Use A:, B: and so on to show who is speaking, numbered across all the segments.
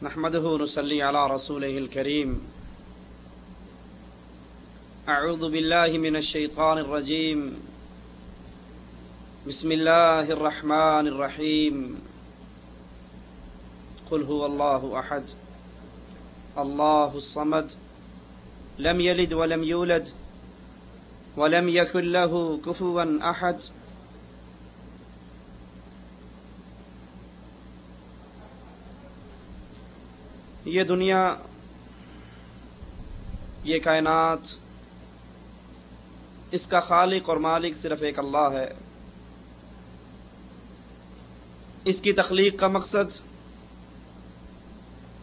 A: نحمده ونصلي على رسوله الكريم. أعوذ بالله من الشيطان الرجيم. بسم الله الرحمن الرحيم. قل هو الله أحد الله الصمد لم يلد ولم يولد ولم يكن له كفوا أحد. یہ دنیا، یہ کائنات، اس کا خالق اور مالک صرف ایک اللہ ہے. اس کی تخلیق کا مقصد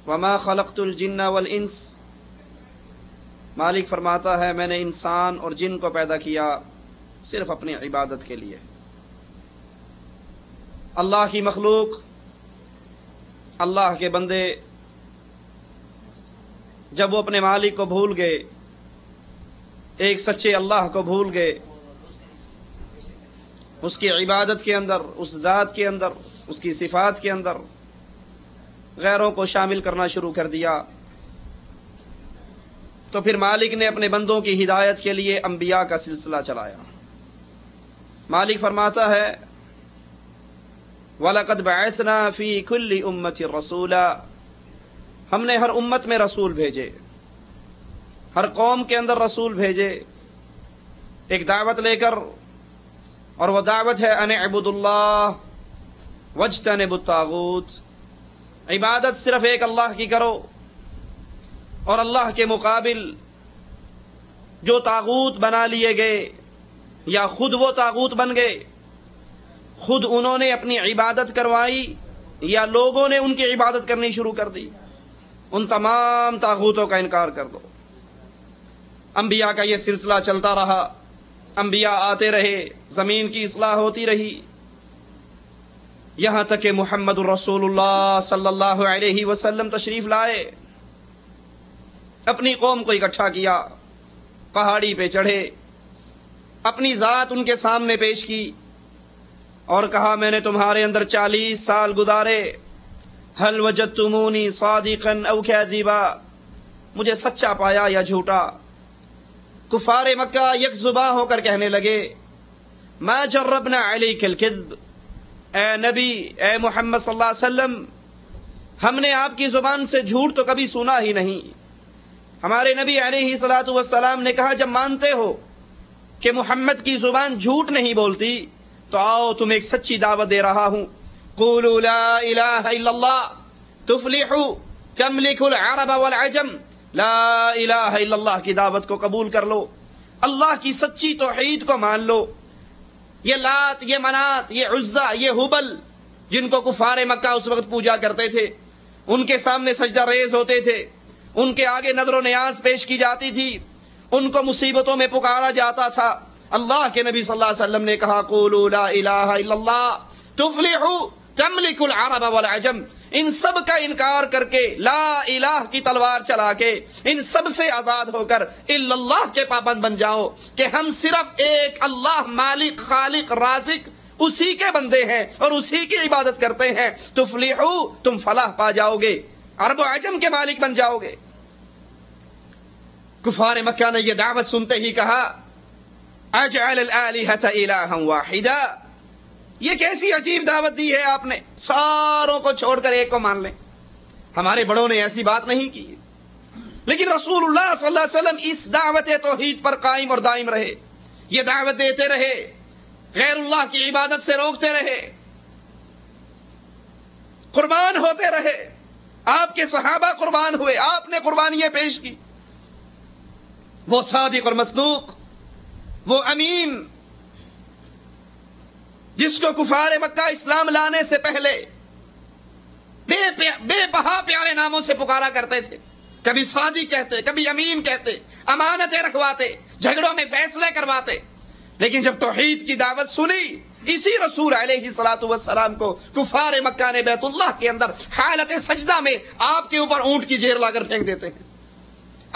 A: وما خلقت الجن والانس، مالک فرماتا ہے میں نے انسان اور جن کو پیدا کیا صرف اپنی عبادت کے لیے. اللہ کی مخلوق، اللہ کے بندے جب وہ اپنے مالک کو بھول گئے، ایک سچے اللہ کو بھول گئے، اس کی عبادت کے اندر، اس ذات کے اندر، اس کی صفات کے اندر غیروں کو شامل کرنا شروع کر دیا، تو پھر مالک نے اپنے بندوں کی ہدایت کے لیے انبیاء کا سلسلہ چلایا. مالک فرماتا ہے وَلَقَدْ بَعَثْنَا فِي كُلِّ أُمَّةٍ رَسُولًا، ہم نے ہر امت میں رسول بھیجے، ہر قوم کے اندر رسول بھیجے ایک دعوت لے کر، اور وہ دعوت ہے ان اعبدوا اللہ واجتنبوا الطاغوت، عبادت صرف ایک اللہ کی کرو، اور اللہ کے مقابل جو طاغوت بنا لیے گئے یا خود وہ طاغوت بن گئے، خود انہوں نے اپنی عبادت کروائی یا لوگوں نے ان کی عبادت کرنی شروع کر دی، ان تمام طاغوتوں کا انکار کر دو. انبیاء کا یہ سلسلہ چلتا رہا، انبیاء آتے رہے، زمین کی اصلاح ہوتی رہی، یہاں تک کہ محمد الرسول اللہ صلی اللہ علیہ وسلم تشریف لائے، اپنی قوم کو اکٹھا کیا، پہاڑی پہ چڑھے، اپنی ذات ان کے سامنے پیش کی اور کہا میں نے تمہارے اندر 40 سال گزارے، هل وجدتمونی صادقا او کاذبا، مجھے سچا پایا یا جھوٹا؟ کفار مکہ یک زباں ہو کر کہنے لگے ما جربنا علیک الکذب، اے نبی، اے محمد صلی اللہ علیہ وسلم، ہم نے آپ کی زبان سے جھوٹ تو کبھی سنا ہی نہیں. ہمارے نبی علیہ الصلوۃ والسلام نے کہا جب مانتے ہو کہ محمد کی زبان جھوٹ نہیں بولتی تو آؤ تم ایک سچی دعوت دے رہا ہوں. قولوا لا الہ الا اللہ تفلحوا تملکوا العرب والعجم، لا الہ الا اللہ کی دعوت کو قبول کر لو، اللہ کی سچی توحید کو مان لو. یہ لات، یہ منات، یہ عزا، یہ ہبل جن کو کفار مکہ اس وقت پوجا کرتے تھے، ان کے سامنے سجدہ ریز ہوتے تھے، ان کے آگے نذر و نیاز پیش کی جاتی تھی، ان کو مصیبتوں میں پکارا جاتا تھا. اللہ کے نبی صلی اللہ علیہ وسلم نے کہا قولوا لا الہ الا اللہ تفلحوا تملکوا العرب والعجم، ان سب کا انکار کر کے، لا الہ کی تلوار چلا کے، ان سب سے آزاد ہو کر الا اللہ کے پابند بن جاؤ کہ ہم صرف ایک اللہ مالک خالق رازق اسی کے بندے ہیں اور اسی کی عبادت کرتے ہیں. تفلحوا، تم فلاح پا جاؤ گے، عرب و عجم کے مالک بن جاؤ گے. کفار مکہ نے یہ دعوت سنتے ہی کہا اجعل الآلہۃ الہا واحدا، یہ کیسی عجیب دعوت دی ہے آپ نے، ساروں کو چھوڑ کر ایک کو مان لیں. ہمارے بڑوں نے ایسی بات نہیں کی، لیکن رسول اللہ صلی اللہ علیہ وسلم اس دعوت توحید پر قائم اور دائم رہے، یہ دعوت دیتے رہے، غیر اللہ کی عبادت سے روکتے رہے، قربان ہوتے رہے. آپ کے صحابہ قربان ہوئے، آپ نے قربانیاں پیش کی. وہ صادق اور مصدوق، وہ امین جس کو کفار مکہ اسلام لانے سے پہلے بے بہا پیارے ناموں سے پکارا کرتے تھے، کبھی صادق کہتے، کبھی امین کہتے، امانتیں رکھواتے، جھگڑوں میں فیصلے کرواتے. لیکن جب توحید کی دعوت سنی، اسی رسول علیہ الصلوۃ والسلام کو کفار مکہ نے بیت اللہ کے اندر حالت سجدہ میں آپ کے اوپر اونٹ کی جیر لا کر پھینک دیتے ہیں،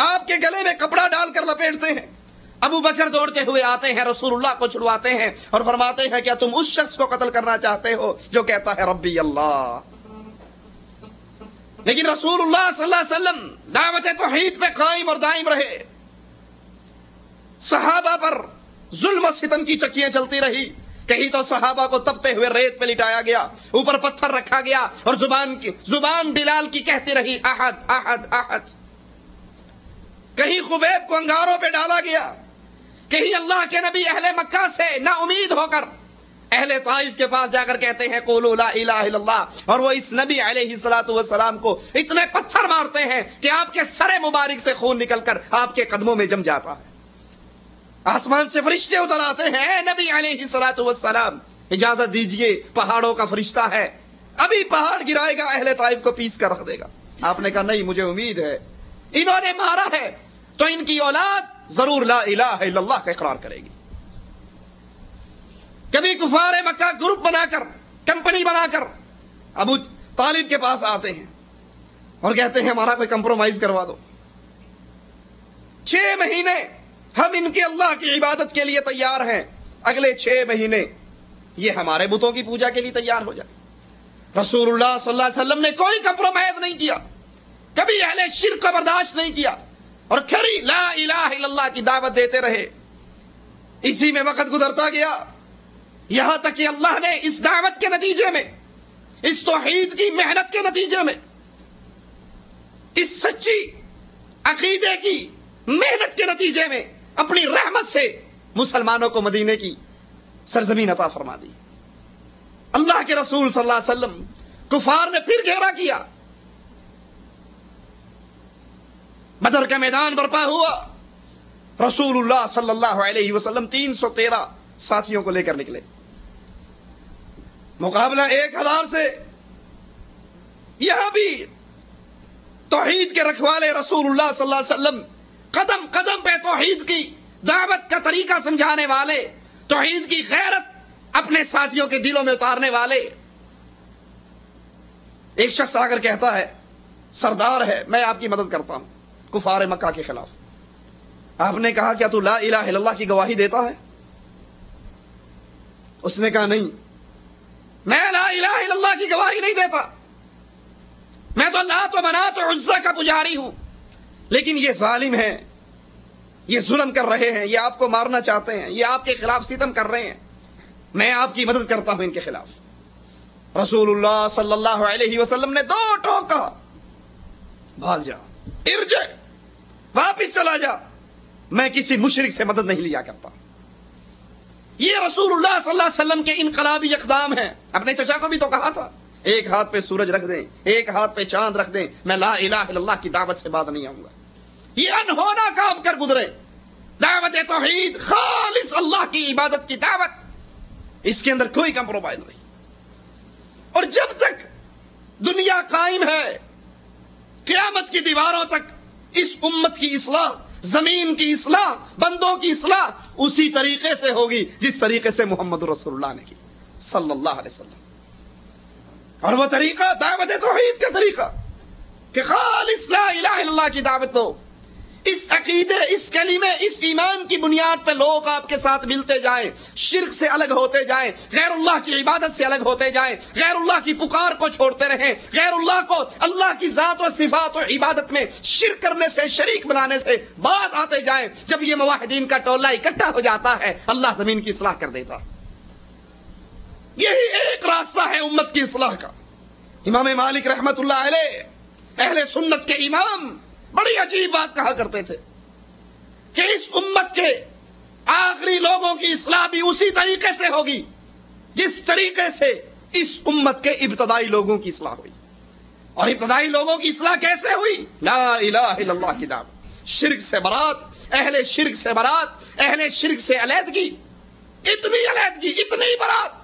A: آپ کے گلے میں کپڑا ڈال کر لپیٹتے ہیں. ابو بکر دوڑتے ہوئے آتے ہیں، رسول اللہ کو چھڑواتے ہیں اور فرماتے ہیں کیا تم اس شخص کو قتل کرنا چاہتے ہو جو کہتا ہے ربی اللہ؟ لیکن رسول اللہ صلی اللہ علیہ وسلم دعوت توحید پہ قائم اور دائم رہے. صحابہ پر ظلم و ستم کی چکیاں چلتی رہی. کہیں تو صحابہ کو تپتے ہوئے ریت پہ لٹایا گیا, اوپر پتھر رکھا گیا, اور زبان بلال کی کہتی رہی احد احد احد. کہیں خبیب کو انگاروں پہ ڈالا گیا. کہیں اللہ کے نبی اہل مکہ سے نا امید ہو کر اہل طائف کے پاس جا کر کہتے ہیں قولوا لا الہ الا اللہ, اور وہ اس نبی علیہ الصلوۃ والسلام کو اتنے پتھر مارتے ہیں کہ آپ کے سر مبارک سے خون نکل کر آپ کے قدموں میں جم جاتا ہے. آسمان سے فرشتے اتر آتے ہیں, اے نبی علیہ الصلوۃ والسلام اجازت دیجئے, پہاڑوں کا فرشتہ ہے, ابھی پہاڑ گرائے گا, اہل طائف کو پیس کر رکھ دے گا. آپ نے کہا نہیں, مجھے امید ہے انہوں نے مارا ہے تو ان کی اولاد ضرور لا الہ الا اللہ کا اقرار کرے گی. کبھی کفار مکہ گروپ بنا کر, کمپنی بنا کر ابو طالب کے پاس آتے ہیں اور کہتے ہیں ہمارا کوئی کمپرومائز کروا دو. 6 مہینے ہم ان کے اللہ کی عبادت کے لیے تیار ہیں, اگلے 6 مہینے یہ ہمارے بتوں کی پوجا کے لیے تیار ہو جائے. رسول اللہ صلی اللہ علیہ وسلم نے کوئی کمپرومائز نہیں کیا, کبھی اہل شرک کو برداشت نہیں کیا, اور کھری لا الہ الا اللہ کی دعوت دیتے رہے. اسی میں وقت گزرتا گیا, یہاں تک کہ اللہ نے اس دعوت کے نتیجے میں, اس توحید کی محنت کے نتیجے میں, اس سچی عقیدے کی محنت کے نتیجے میں اپنی رحمت سے مسلمانوں کو مدینے کی سرزمین عطا فرما دی. اللہ کے رسول صلی اللہ علیہ وسلم کفار نے پھر گھیرا کیا. بدر کا میدان برپا ہوا. رسول اللہ صلی اللہ علیہ وسلم 313 ساتھیوں کو لے کر نکلے. مقابلہ 1000 سے. یہاں بھی توحید کے رکھوالے رسول اللہ صلی اللہ علیہ وسلم قدم قدم پہ توحید کی دعوت کا طریقہ سمجھانے والے, توحید کی غیرت اپنے ساتھیوں کے دلوں میں اتارنے والے. ایک شخص آ کر کہتا ہے سردار ہے, میں آپ کی مدد کرتا ہوں کفار مکہ کے خلاف. آپ نے کہا کیا تو لا الہ الا اللہ کی گواہی دیتا ہے؟ اس نے کہا نہیں, میں لا الہ الا اللہ کی گواہی نہیں دیتا, میں تو لات و منات و عزا کا پجاری ہوں. لیکن یہ ظالم ہیں, یہ ظلم کر رہے ہیں, یہ آپ کو مارنا چاہتے ہیں, یہ آپ کے خلاف ستم کر رہے ہیں, میں آپ کی مدد کرتا ہوں ان کے خلاف. رسول اللہ صلی اللہ علیہ وسلم نے 2 ٹوک کہا, بھاگ جا, ارجع, واپس چلا جا, میں کسی مشرک سے مدد نہیں لیا کرتا. یہ رسول اللہ صلی اللہ علیہ وسلم کے انقلابی اقدام ہیں. اپنے چچا کو بھی تو کہا تھا ایک ہاتھ پہ سورج رکھ دیں, ایک ہاتھ پہ چاند رکھ دیں, میں لا الہ الا اللہ کی دعوت سے بعد نہیں آؤں گا. یہ انہونا کام کر گزرے. دعوت توحید خالص اللہ کی عبادت کی دعوت, اس کے اندر کوئی کمپرومائز نہیں. اور جب تک دنیا قائم ہے قیامت کی دیواروں تک اس امت کی اصلاح, زمین کی اصلاح, بندوں کی اصلاح اسی طریقے سے ہوگی جس طریقے سے محمد رسول اللہ نے کی صلی اللہ علیہ وسلم. اور وہ طریقہ دعوت توحید کا طریقہ کہ خالص لا الہ الا اللہ کی دعوت دو. اس عقیدے, اس کلمے, اس ایمان کی بنیاد پہ لوگ آپ کے ساتھ ملتے جائیں, شرک سے الگ ہوتے جائیں, غیر اللہ کی عبادت سے الگ ہوتے جائیں, غیر اللہ کی پکار کو چھوڑتے رہیں, غیر اللہ کو اللہ کی ذات و صفات و عبادت میں شرک کرنے سے, شریک بنانے سے بعد آتے جائیں. جب یہ موحدین کا ٹولہ اکٹھا ہو جاتا ہے اللہ زمین کی اصلاح کر دیتا. یہی ایک راستہ ہے امت کی اصلاح کا. امام مالک رحمت اللہ علیہ اہل سنت کے امام بڑی عجیب بات کہا کرتے تھے کہ اس امت کے آخری لوگوں کی اصلاح بھی اسی طریقے سے ہوگی جس طریقے سے اس امت کے ابتدائی لوگوں کی اصلاح ہوئی. اور ابتدائی لوگوں کی اصلاح کیسے ہوئی؟ لا الہ الا اللہ کی دعوت, شرک سے برات, اہل شرک سے برات, اہل شرک سے علیحدگی, اتنی علیحدگی, اتنی برات.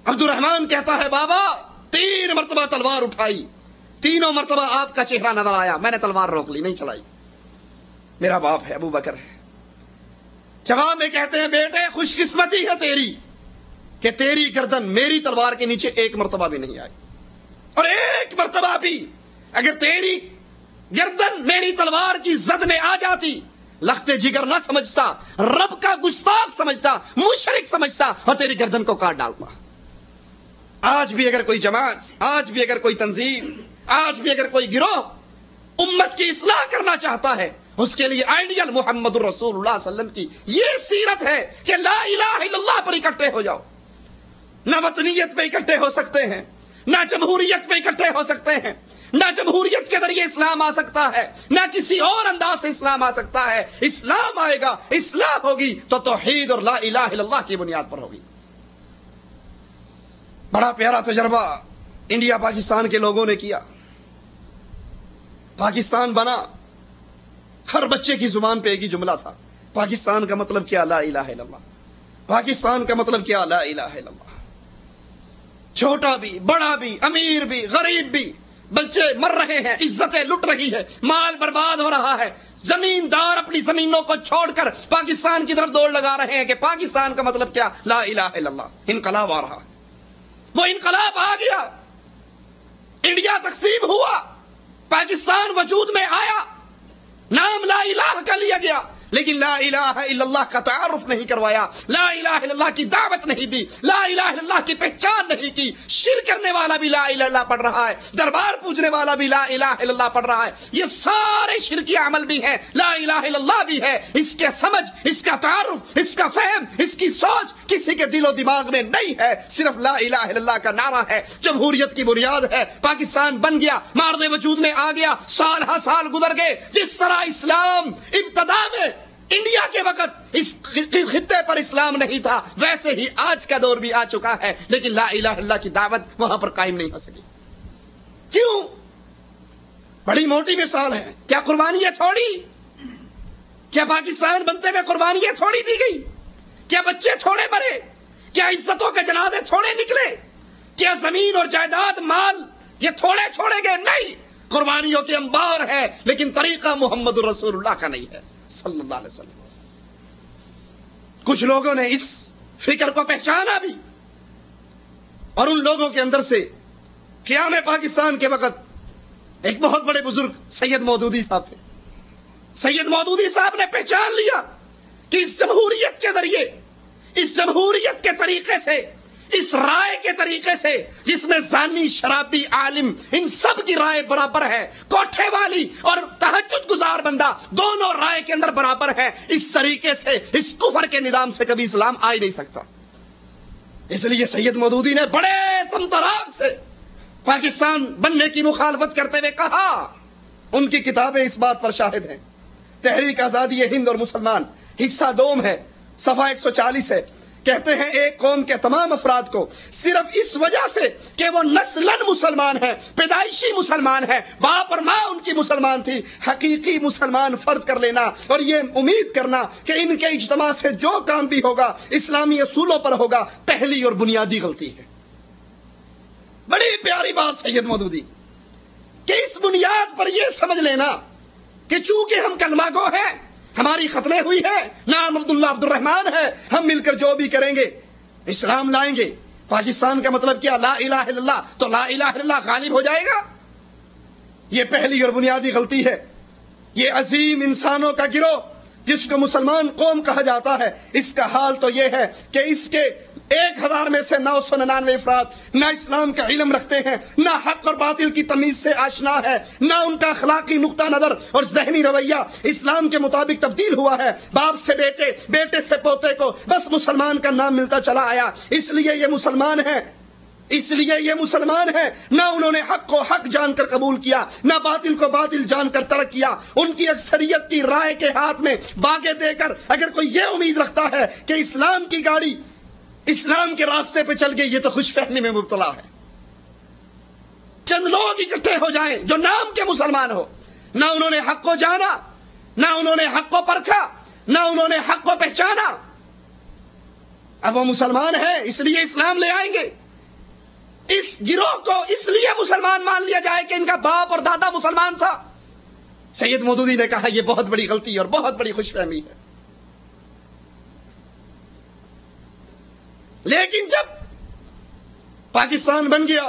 A: عبد الرحمن کہتا ہے بابا 3 مرتبہ تلوار اٹھائی, تینوں مرتبہ آپ کا چہرہ نظر آیا, میں نے تلوار روک لی, نہیں چلائی. میرا باپ ہے ابو بکر ہے. جواب میں کہتے ہیں بیٹے خوش قسمتی ہے تیری کہ تیری گردن میری تلوار کے نیچے 1 مرتبہ بھی نہیں آئی, اور 1 مرتبہ بھی اگر تیری گردن میری تلوار کی زد میں آ جاتی لخت جگر نہ سمجھتا, رب کا گستاخ سمجھتا, مشرک سمجھتا اور تیری گردن کو کاٹ ڈالتا. آج بھی اگر کوئی جماعت، آج بھی اگر کوئی تنظیم، آج بھی اگر کوئی گروہ امت کی اصلاح کرنا چاہتا ہے، اس کے لیے آئیڈیل محمد الرسول اللہ صلی اللہ علیہ وسلم کی یہ سیرت ہے کہ لا الہ الا اللہ پر اکٹھے ہو جاؤ۔ نہ وطنیت پہ اکٹھے ہو سکتے ہیں، نہ جمہوریت پہ اکٹھے ہو سکتے ہیں، نہ جمہوریت کے ذریعے اسلام آ سکتا ہے، نہ کسی اور انداز سے اسلام آ سکتا ہے۔ اسلام آئے گا، اصلاح ہوگی تو توحید اور لا الہ الا اللہ کی بنیاد پر ہوگی۔ بڑا پیارا تجربہ انڈیا پاکستان کے لوگوں نے کیا۔ پاکستان بنا، ہر بچے کی زبان پہ ایک ہی جملہ تھا، پاکستان کا مطلب کیا؟ لا الہ الا اللہ۔ پاکستان کا مطلب کیا؟ لا الہ الا اللہ۔ چھوٹا بھی، بڑا بھی، امیر بھی، غریب بھی، بچے مر رہے ہیں، عزتیں لٹ رہی ہے، مال برباد ہو رہا ہے، زمیندار اپنی زمینوں کو چھوڑ کر پاکستان کی طرف دوڑ لگا رہے ہیں کہ پاکستان کا مطلب کیا؟ لا الہ الا اللہ۔ انقلاب آ رہا ہے، وہ انقلاب آ گیا، انڈیا تقسیم ہوا، پاکستان وجود میں آیا، نام لا الہ کا لیا گیا، لیکن لا الہ الا اللہ کا تعارف نہیں کروایا، لا الہ الا اللہ کی دعوت نہیں دی، لا الہ الا اللہ کی پہچان نہیں کی۔ شرک کرنے والا بھی لا الہ الا اللہ پڑھ رہا ہے، دربار پوجنے والا بھی لا الہ الا اللہ پڑھ رہا ہے، یہ سارے شرکی عمل بھی ہیں، لا الہ الا اللہ بھی ہے۔ اس کے سمجھ، اس کا تعارف، اس کا فہم، اس کی سوچ کسی کے دل و دماغ میں نہیں ہے، صرف لا الہ الا اللہ کا نعرہ ہے۔ جمہوریت کی بنیاد ہے، پاکستان بن گیا، مارد وجود میں آ گیا، سال ہا سال گزر گئے۔ جس طرح اسلام ابتدا میں انڈیا کے وقت اس خطے پر اسلام نہیں تھا، ویسے ہی آج کا دور بھی آ چکا ہے، لیکن لا الہ الا اللہ کی دعوت وہاں پر قائم نہیں ہو سکی۔ کیوں؟ بڑی موٹی مثال ہے۔ کیا قربانیاں چھوڑی؟ کیا پاکستان بنتے میں قربانیاں تھوڑی دی گئی؟ کیا بچے تھوڑے مرے؟ کیا عزتوں کے جنازے تھوڑے نکلے؟ کیا زمین اور جائیداد، مال یہ تھوڑے چھوڑے گئے؟ نہیں، قربانیوں کے انبار ہے، لیکن طریقہ محمد الرسول اللہ کا نہیں ہے صلی اللہ علیہ وسلم۔ کچھ لوگوں نے اس فکر کو پہچانا بھی، اور ان لوگوں کے اندر سے قیام پاکستان کے وقت ایک بہت بڑے بزرگ سید مودودی صاحب تھے۔ سید مودودی صاحب نے پہچان لیا کہ اس جمہوریت کے ذریعے، اس جمہوریت کے طریقے سے، اس رائے کے طریقے سے جس میں زانی، شرابی، عالم، ان سب کی رائے برابر ہے، کوٹھے والی اور تہجد گزار بندہ دونوں رائے کے اندر برابر ہے، اس طریقے سے اس کفر کے نظام سے کبھی اسلام آ ہی نہیں سکتا۔ اس لیے سید مودودی نے بڑے تمطراق سے پاکستان بننے کی مخالفت کرتے ہوئے کہا، ان کی کتابیں اس بات پر شاہد ہیں۔ تحریک آزادی ہند اور مسلمان، حصہ دوم ہے، صفحہ 140 ہے۔ کہتے ہیں ایک قوم کے تمام افراد کو صرف اس وجہ سے کہ وہ نسلاً مسلمان ہیں، پیدائشی مسلمان ہیں، باپ اور ماں ان کی مسلمان تھی، حقیقی مسلمان فرد کر لینا اور یہ امید کرنا کہ ان کے اجتماع سے جو کام بھی ہوگا اسلامی اصولوں پر ہوگا، پہلی اور بنیادی غلطی ہے۔ بڑی پیاری بات سید مودودی کہ اس بنیاد پر یہ سمجھ لینا کہ چونکہ ہم کلمہ گو ہیں، ہماری ختنیں ہوئی ہے، نام عبداللہ عبد الرحمن ہے، ہم مل کر جو بھی کریں گے اسلام لائیں گے۔ پاکستان کا مطلب کیا؟ لا الہ الا اللہ، تو لا الہ الا اللہ غالب ہو جائے گا۔ یہ پہلی اور بنیادی غلطی ہے۔ یہ عظیم انسانوں کا گروہ جس کو مسلمان قوم کہا جاتا ہے، اس کا حال تو یہ ہے کہ اس کے 1000 میں سے 999 افراد نہ اسلام کا علم رکھتے ہیں، نہ حق اور باطل کی تمیز سے آشنا ہے، نہ ان کا اخلاقی نقطہ نظر اور ذہنی رویہ اسلام کے مطابق تبدیل ہوا ہے۔ باپ سے بیٹے، بیٹے سے پوتے کو بس مسلمان کا نام ملتا چلا آیا، اس لیے یہ مسلمان ہیں، اس لیے یہ مسلمان ہیں۔ نہ انہوں نے حق کو حق جان کر قبول کیا، نہ باطل کو باطل جان کر ترک کیا۔ ان کی اکثریت کی رائے کے ہاتھ میں باغے دے کر اگر کوئی یہ امید رکھتا ہے کہ اسلام کی گاڑی اسلام کے راستے پہ چل گئی، یہ تو خوش فہمی میں مبتلا ہے۔ چند لوگ اکٹھے ہو جائیں جو نام کے مسلمان ہو، نہ انہوں نے حق کو جانا، نہ انہوں نے حق کو پرکھا، نہ انہوں نے حق کو پہچانا، اب وہ مسلمان ہیں اس لیے اسلام لے آئیں گے۔ اس گروہ کو اس لیے مسلمان مان لیا جائے کہ ان کا باپ اور دادا مسلمان تھا۔ سید مودودی نے کہا یہ بہت بڑی غلطی اور بہت بڑی خوش فہمی ہے۔ لیکن جب پاکستان بن گیا،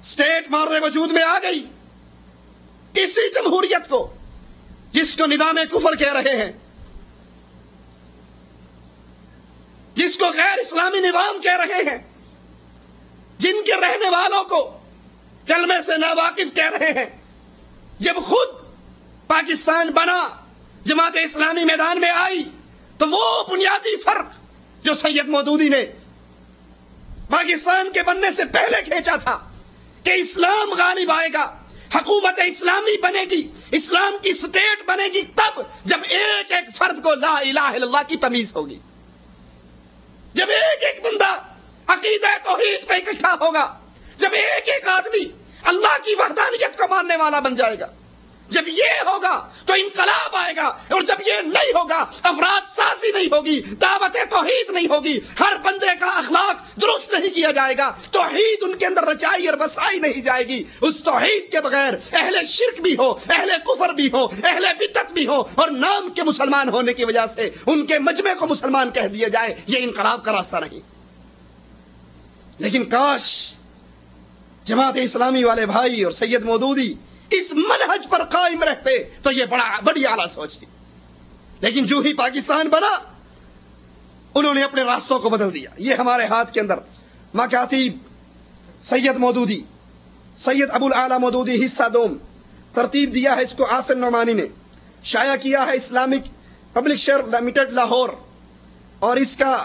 A: اسٹیٹ مارد وجود میں آ گئی، اسی جمہوریت کو جس کو نظام کفر کہہ رہے ہیں، جس جس کو غیر اسلامی نظام کہہ رہے ہیں، جن کے رہنے والوں کو کلمے سے ناواقف کہہ رہے ہیں، جب خود پاکستان بنا، جماعت اسلامی میدان میں آئی، تو وہ بنیادی فرق جو سید مودودی نے پاکستان کے بننے سے پہلے کھینچا تھا کہ اسلام غالب آئے گا، حکومت اسلامی بنے گی، اسلام کی سٹیٹ بنے گی، تب جب ایک ایک فرد کو لا الہ الا اللہ کی تمیز ہوگی، جب ایک ایک بندہ عقیدہ توحید پہ اکٹھا ہوگا، جب ایک ایک آدمی اللہ کی وحدانیت کو ماننے والا بن جائے گا، جب یہ ہوگا تو انقلاب آئے گا، اور جب یہ نہیں ہوگا، افراد سازی نہیں ہوگی، دعوت توحید نہیں ہوگی، ہر بندے کا اخلاق درست نہیں کیا جائے گا، توحید ان کے اندر رچائی اور بسائی نہیں جائے گی، اس توحید کے بغیر اہل شرک بھی ہو، اہل کفر بھی ہو، اہل بدعت بھی ہو، اور نام کے مسلمان ہونے کی وجہ سے ان کے مجمع کو مسلمان کہہ دیا جائے، یہ انقلاب کا راستہ نہیں۔ لیکن کاش جماعت اسلامی والے بھائی اور سید مودودی اس منہج پر قائم رہتے تو یہ بڑی اعلیٰ سوچ تھی، لیکن جو ہی پاکستان بنا انہوں نے اپنے راستوں کو بدل دیا۔ یہ ہمارے ہاتھ کے اندر مکاتیب سید مودودی، سید ابو الاعلی مودودی حصہ دوم، ترتیب دیا ہے اس کو عاصم نعمانی نے، شائع کیا ہے اسلامک پبلشر لمیٹڈ لاہور، اور اس کا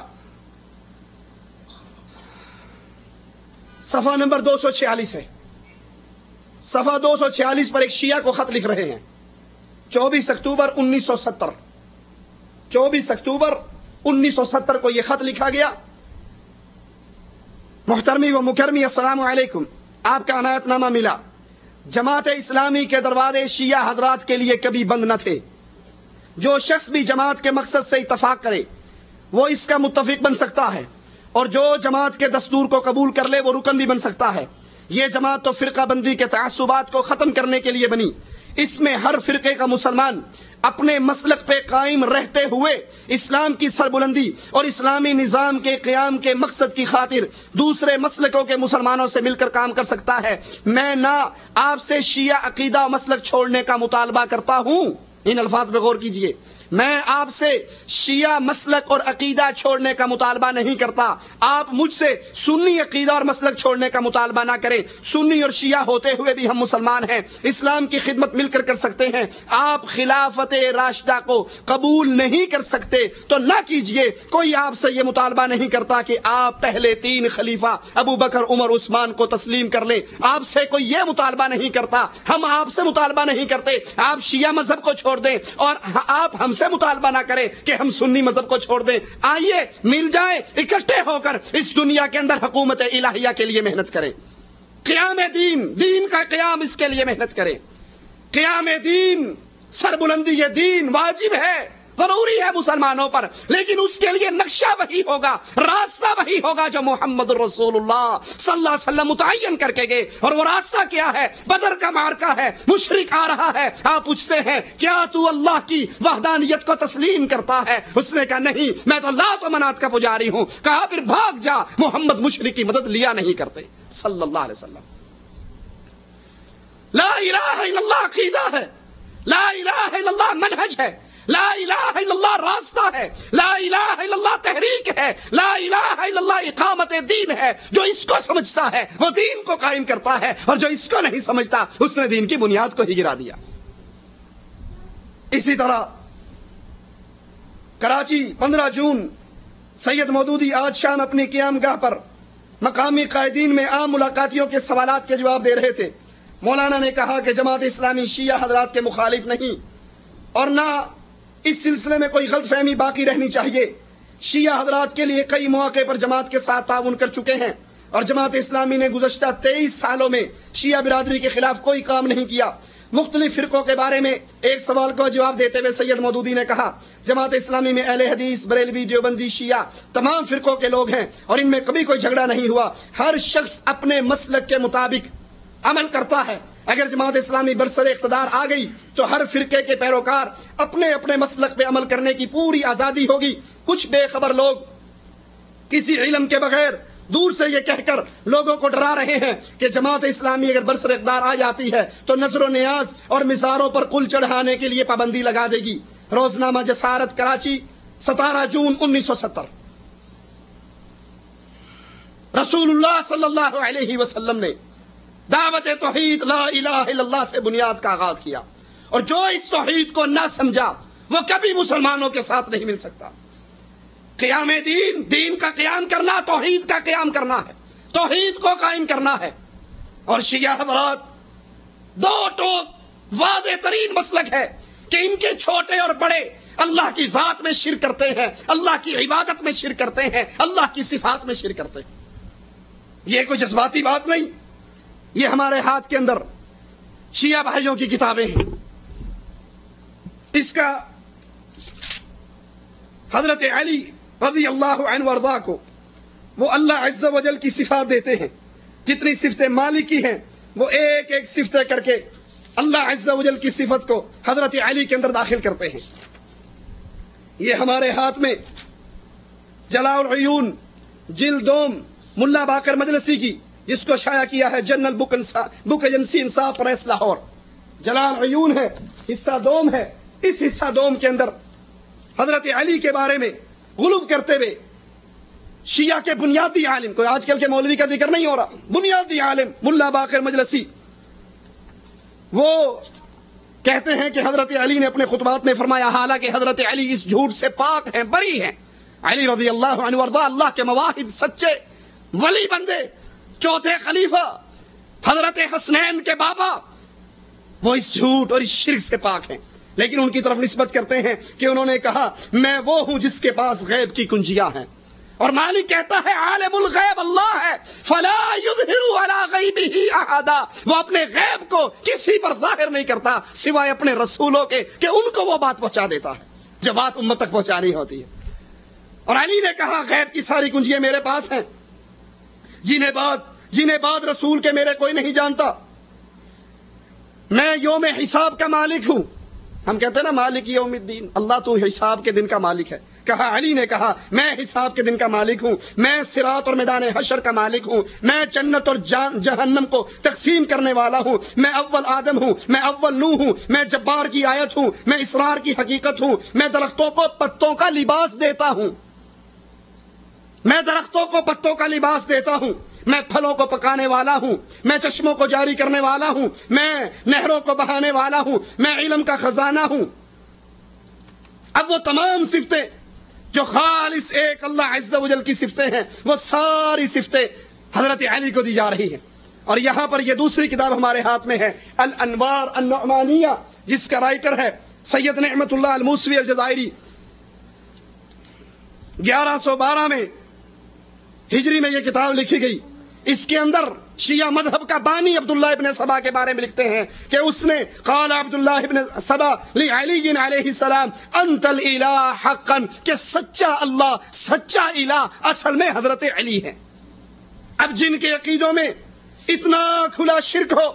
A: صفحہ نمبر 246 ہے۔ صفحہ 246 پر ایک شیعہ کو خط لکھ رہے ہیں، 24 اکتوبر 1970، 24 اکتوبر 1970 کو یہ خط لکھا گیا۔ محترمی و مکرمی السلام علیکم، آپ کا عنایت نامہ ملا۔ جماعت اسلامی کے دروازے شیعہ حضرات کے لیے کبھی بند نہ تھے۔ جو شخص بھی جماعت کے مقصد سے اتفاق کرے وہ اس کا متفق بن سکتا ہے، اور جو جماعت کے دستور کو قبول کر لے وہ رکن بھی بن سکتا ہے۔ یہ جماعت تو فرقہ بندی کے تعصبات کو ختم کرنے کے لیے بنی۔ اس میں ہر فرقے کا مسلمان اپنے مسلک پہ قائم رہتے ہوئے اسلام کی سربلندی اور اسلامی نظام کے قیام کے مقصد کی خاطر دوسرے مسلکوں کے مسلمانوں سے مل کر کام کر سکتا ہے۔ میں نہ آپ سے شیعہ عقیدہ و مسلک چھوڑنے کا مطالبہ کرتا ہوں، ان الفاظ پہ غور کیجئے، میں آپ سے شیعہ مسلک اور عقیدہ چھوڑنے کا مطالبہ نہیں کرتا، آپ مجھ سے سنی عقیدہ اور مسلک چھوڑنے کا مطالبہ نہ کریں۔ سنی اور شیعہ ہوتے ہوئے بھی ہم مسلمان ہیں، اسلام کی خدمت مل کر سکتے ہیں۔ آپ خلافت راشدہ کو قبول نہیں کر سکتے تو نہ کیجئے، کوئی آپ سے یہ مطالبہ نہیں کرتا کہ آپ پہلے 3 خلیفہ ابو بکر عمر عثمان کو تسلیم کر لیں، آپ سے کوئی یہ مطالبہ نہیں کرتا، ہم آپ سے مطالبہ نہیں کرتے آپ شیعہ مذہب کو چھوڑ دیں، اور آپ ہم سے مطالبہ نہ کریں کہ ہم سنی مذہب کو چھوڑ دیں۔ آئیے مل جائیں، اکٹھے ہو کر اس دنیا کے اندر حکومت الہیہ کے لیے محنت کریں، قیام دین کا قیام، اس کے لیے محنت کریں۔ قیام دین، سربلندی یہ دین واجب ہے، ضروری ہے مسلمانوں پر، لیکن اس کے لیے نقشہ وہی ہوگا، راستہ وہی ہوگا جو محمد رسول اللہ صلی اللہ علیہ وسلم متعین کر کے گئے۔ اور وہ راستہ کیا ہے؟ بدر کا معرکہ ہے، مشرک آ رہا ہے، آپ پوچھتے ہیں کیا تو اللہ کی وحدانیت کو تسلیم کرتا ہے؟ اس نے کہا نہیں، میں تو لات و منات کا پجاری ہوں۔ کہا پھر بھاگ جا، محمد مشرک کی مدد لیا نہیں کرتے صلی اللہ علیہ وسلم۔ لا الہ الا اللہ عقیدہ ہے، لا الہ الا اللہ منہج ہے، لا الہ الا اللہ راستہ ہے، لا الہ الا اللہ تحریک ہے، لا الہ الا اللہ اقامت دین ہے۔ جو اس کو سمجھتا ہے وہ دین کو قائم کرتا ہے، اور جو اس کو نہیں سمجھتا اس نے دین کی بنیاد کو ہی گرا دیا۔ اسی طرح کراچی 15 جون سید مودودی آج شام اپنی قیام گاہ پر مقامی قائدین میں عام ملاقاتیوں کے سوالات کے جواب دے رہے تھے۔ مولانا نے کہا کہ جماعت اسلامی شیعہ حضرات کے مخالف نہیں، اور نہ اس سلسلے میں کوئی غلط فہمی باقی رہنی چاہیے۔ شیعہ حضرات کے لیے کئی مواقع پر جماعت کے ساتھ تعاون کر چکے ہیں، اور جماعت اسلامی نے گزشتہ 23 سالوں میں شیعہ برادری کے خلاف کوئی کام نہیں کیا۔ مختلف فرقوں کے بارے میں ایک سوال کو جواب دیتے ہوئے سید مودودی نے کہا جماعت اسلامی میں اہل حدیث، بریلوی، دیوبندی، شیعہ تمام فرقوں کے لوگ ہیں، اور ان میں کبھی کوئی جھگڑا نہیں ہوا۔ ہر شخص اپنے مسلک کے مطابق عمل کرتا ہے۔ اگر جماعت اسلامی برسر اقتدار آ گئی تو ہر فرقے کے پیروکار اپنے اپنے مسلک پہ عمل کرنے کی پوری آزادی ہوگی۔ کچھ بے خبر لوگ کسی علم کے بغیر دور سے یہ کہہ کر لوگوں کو ڈرا رہے ہیں کہ جماعت اسلامی اگر برسر اقتدار آ جاتی ہے تو نظر و نیاز اور مزاروں پر کل چڑھانے کے لیے پابندی لگا دے گی۔ روزنامہ جسارت کراچی 17 جون 1970۔ رسول اللہ صلی اللہ علیہ وسلم نے دعوت توحید لا الہ الا اللہ سے بنیاد کا آغاز کیا، اور جو اس توحید کو نہ سمجھا وہ کبھی مسلمانوں کے ساتھ نہیں مل سکتا۔ قیام دین، دین کا قیام کرنا توحید کا قیام کرنا ہے، توحید کو قائم کرنا ہے۔ اور شیعہ حضرات دو ٹوک واضح ترین مسلک ہے کہ ان کے چھوٹے اور بڑے اللہ کی ذات میں شرک کرتے ہیں، اللہ کی عبادت میں شرک کرتے ہیں، اللہ کی صفات میں شرک کرتے ہیں۔ یہ کوئی جذباتی بات نہیں، یہ ہمارے ہاتھ کے اندر شیعہ بھائیوں کی کتابیں ہیں۔ اس کا حضرت علی رضی اللہ عنہ وارضا کو وہ اللہ عز و جل کی صفات دیتے ہیں، جتنی صفتیں مالکی ہیں وہ ایک ایک صفتیں کر کے اللہ عز و جل کی صفت کو حضرت علی کے اندر داخل کرتے ہیں۔ یہ ہمارے ہاتھ میں جلاء العیون جلد دوم ملا باقر مجلسی کی، جس کو شائع کیا ہے جنرل بک ایجنسی انصاف پریس لاہور، جلاء العیون ہے، حصہ دوم ہے۔ اس حصہ دوم کے اندر حضرت علی کے بارے میں غلو کرتے ہوئے شیعہ کے بنیادی عالم، کوئی آج کل کے مولوی کا ذکر نہیں ہو رہا، بنیادی عالم ملا باقر مجلسی، وہ کہتے ہیں کہ حضرت علی نے اپنے خطبات میں فرمایا، حالانکہ حضرت علی اس جھوٹ سے پاک ہیں، بری ہیں، علی رضی اللہ عنہ وارضا اللہ کے مواحد، سچے ولی بندے، چوتھے خلیفہ، حضرت حسنین کے بابا، وہ اس جھوٹ اور اس شرک سے پاک ہیں، لیکن ان کی طرف نسبت کرتے ہیں کہ انہوں نے کہا میں وہ ہوں جس کے پاس غیب کی کنجیاں ہیں، اور مالک کہتا ہے عالم الغیب اللہ ہے، فلا یظہر علی غیبہ احدا، وہ اپنے غیب کو کسی پر ظاہر نہیں کرتا سوائے اپنے رسولوں کے، کہ ان کو وہ بات پہنچا دیتا ہے جو بات امت تک پہنچانی ہوتی ہے۔ اور علی نے کہا غیب کی ساری کنجیاں میرے پاس ہیں، جنہیں بعد رسول کے میرے کوئی نہیں جانتا، میں یوم حساب کا مالک ہوں۔ ہم کہتے ہیں نا مالک یوم الدین، اللہ تو حساب کے دن کا مالک ہے، کہا علی نے کہا میں حساب کے دن کا مالک ہوں، میں صراط اور میدان حشر کا مالک ہوں، میں جنت اور جہنم کو تقسیم کرنے والا ہوں، میں اول آدم ہوں، میں اول نوح ہوں، میں جبار کی آیت ہوں، میں اسرار کی حقیقت ہوں، میں درختوں کو پتوں کا لباس دیتا ہوں، میں درختوں کو پتوں کا لباس دیتا ہوں، میں پھلوں کو پکانے والا ہوں، میں چشموں کو جاری کرنے والا ہوں، میں نہروں کو بہانے والا ہوں، میں علم کا خزانہ ہوں۔ اب وہ تمام صفتیں جو خالص ایک اللہ عز و جل کی صفتیں ہیں، وہ ساری صفتیں حضرت علی کو دی جا رہی ہیں۔ اور یہاں پر یہ دوسری کتاب ہمارے ہاتھ میں ہے الانوار النعمانیہ، جس کا رائٹر ہے سید نعمت اللہ الموسوی الجزائری۔ 1112 میں ہجری میں یہ کتاب لکھی گئی۔ اس کے اندر شیعہ مذہب کا بانی عبداللہ ابن سبا کے بارے میں لکھتے ہیں کہ اس نے قال عبداللہ ابن سبا لعلی علیہ السلام انت الالہ حقا، کہ سچا اللہ، سچا الہ اصل میں حضرت علی ہے۔ اب جن کے عقیدوں میں اتنا کھلا شرک ہو،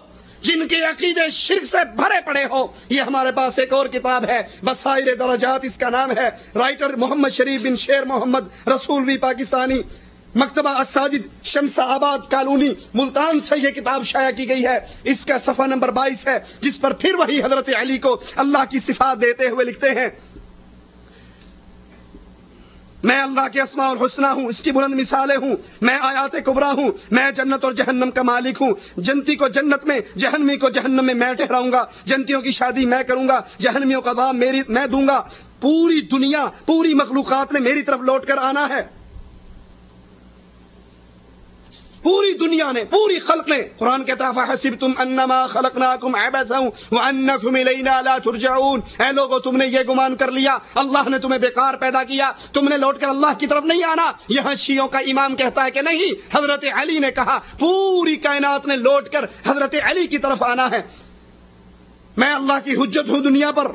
A: جن کے عقیدے شرک سے بھرے پڑے ہو، یہ ہمارے پاس ایک اور کتاب ہے بصائر درجات، اس کا نام ہے، رائٹر محمد شریف بن شیر محمد رسولوی پاکستانی، مکتبہ الساجد شمس آباد کالونی ملتان سے یہ کتاب شائع کی گئی ہے۔ اس کا صفحہ نمبر 22 ہے، جس پر پھر وہی حضرت علی کو اللہ کی صفات دیتے ہوئے لکھتے ہیں میں اللہ کے اسماء الحسنہ ہوں، اس کی بلند مثالیں ہوں، میں آیات کبریٰ ہوں، میں جنت اور جہنم کا مالک ہوں، جنتی کو جنت میں، جہنمی کو جہنم میں ٹھہراؤں گا، جنتیوں کی شادی میں کروں گا، جہنمیوں کا عذاب میں دوں گا، پوری دنیا، پوری مخلوقات نے میری طرف لوٹ کر آنا ہے، پوری دنیا نے، پوری خلق نے۔ قرآن کہتا ہے فَحَسِبْتُمْ أَنَّمَا خَلَقْنَاكُمْ عَبَثًا وَأَنَّكُمْ إِلَيْنَا لَا تُرْجَعُونَ، اے لوگو تم نے یہ گمان کر لیا اللہ نے تمہیں بیکار پیدا کیا، تم نے لوٹ کر اللہ کی طرف نہیں آنا۔ یہاں شیعوں کا امام کہتا ہے کہ نہیں، حضرت علی نے کہا پوری کائنات نے لوٹ کر حضرت علی کی طرف آنا ہے۔ میں اللہ کی حجت ہوں دنیا پر،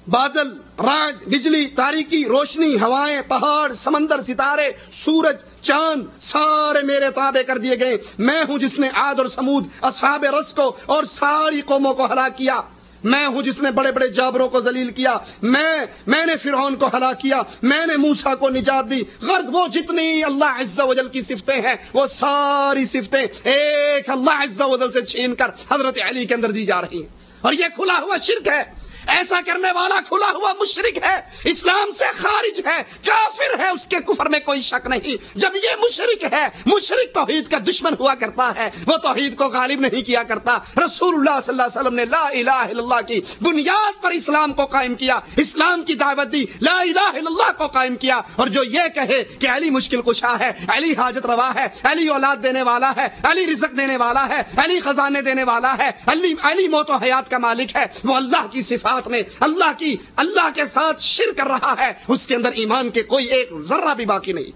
A: بادل، رعد، بجلی، تاریکی، روشنی، ہوائیں، پہاڑ، سمندر، ستارے، سورج، چاند، سارے میرے تابع کر دیے گئے۔ میں ہوں جس نے عاد اور سمود، اصحاب رس کو اور ساری قوموں کو ہلاک کیا۔ میں ہوں جس نے بڑے بڑے جابروں کو ذلیل کیا۔ میں نے فرعون کو ہلاک کیا، میں نے موسیٰ کو نجات دی۔ غرض وہ جتنی اللہ عز و جل کی صفتیں ہیں، وہ ساری صفتیں ایک اللہ عز و جل سے چھین کر حضرت علی کے اندر دی جا رہی ہیں، اور یہ کھلا ہوا شرک ہے۔ ایسا کرنے والا کھلا ہوا مشرک ہے، اسلام سے خارج ہے، کافر ہے، اس کے کفر میں کوئی شک نہیں۔ جب یہ مشرک ہے، مشرک توحید کا دشمن ہوا کرتا ہے، وہ توحید کو غالب نہیں کیا کرتا۔ رسول اللہ صلی اللہ علیہ وسلم نے لا الہ الا اللہ کی بنیاد پر اسلام کو قائم کیا، اسلام کی دعوت دی، لا الہ الا اللہ کو قائم کیا۔ اور جو یہ کہے کہ علی مشکل کشا ہے، علی حاجت روا ہے، علی اولاد دینے والا ہے، علی رزق دینے والا ہے، علی خزانے دینے والا ہے، علی موت و حیات کا مالک ہے، وہ اللہ کی صفات میں اللہ کے ساتھ شرک کر رہا ہے، اس کے اندر ایمان کے کوئی ایک ذرہ بھی باقی نہیں۔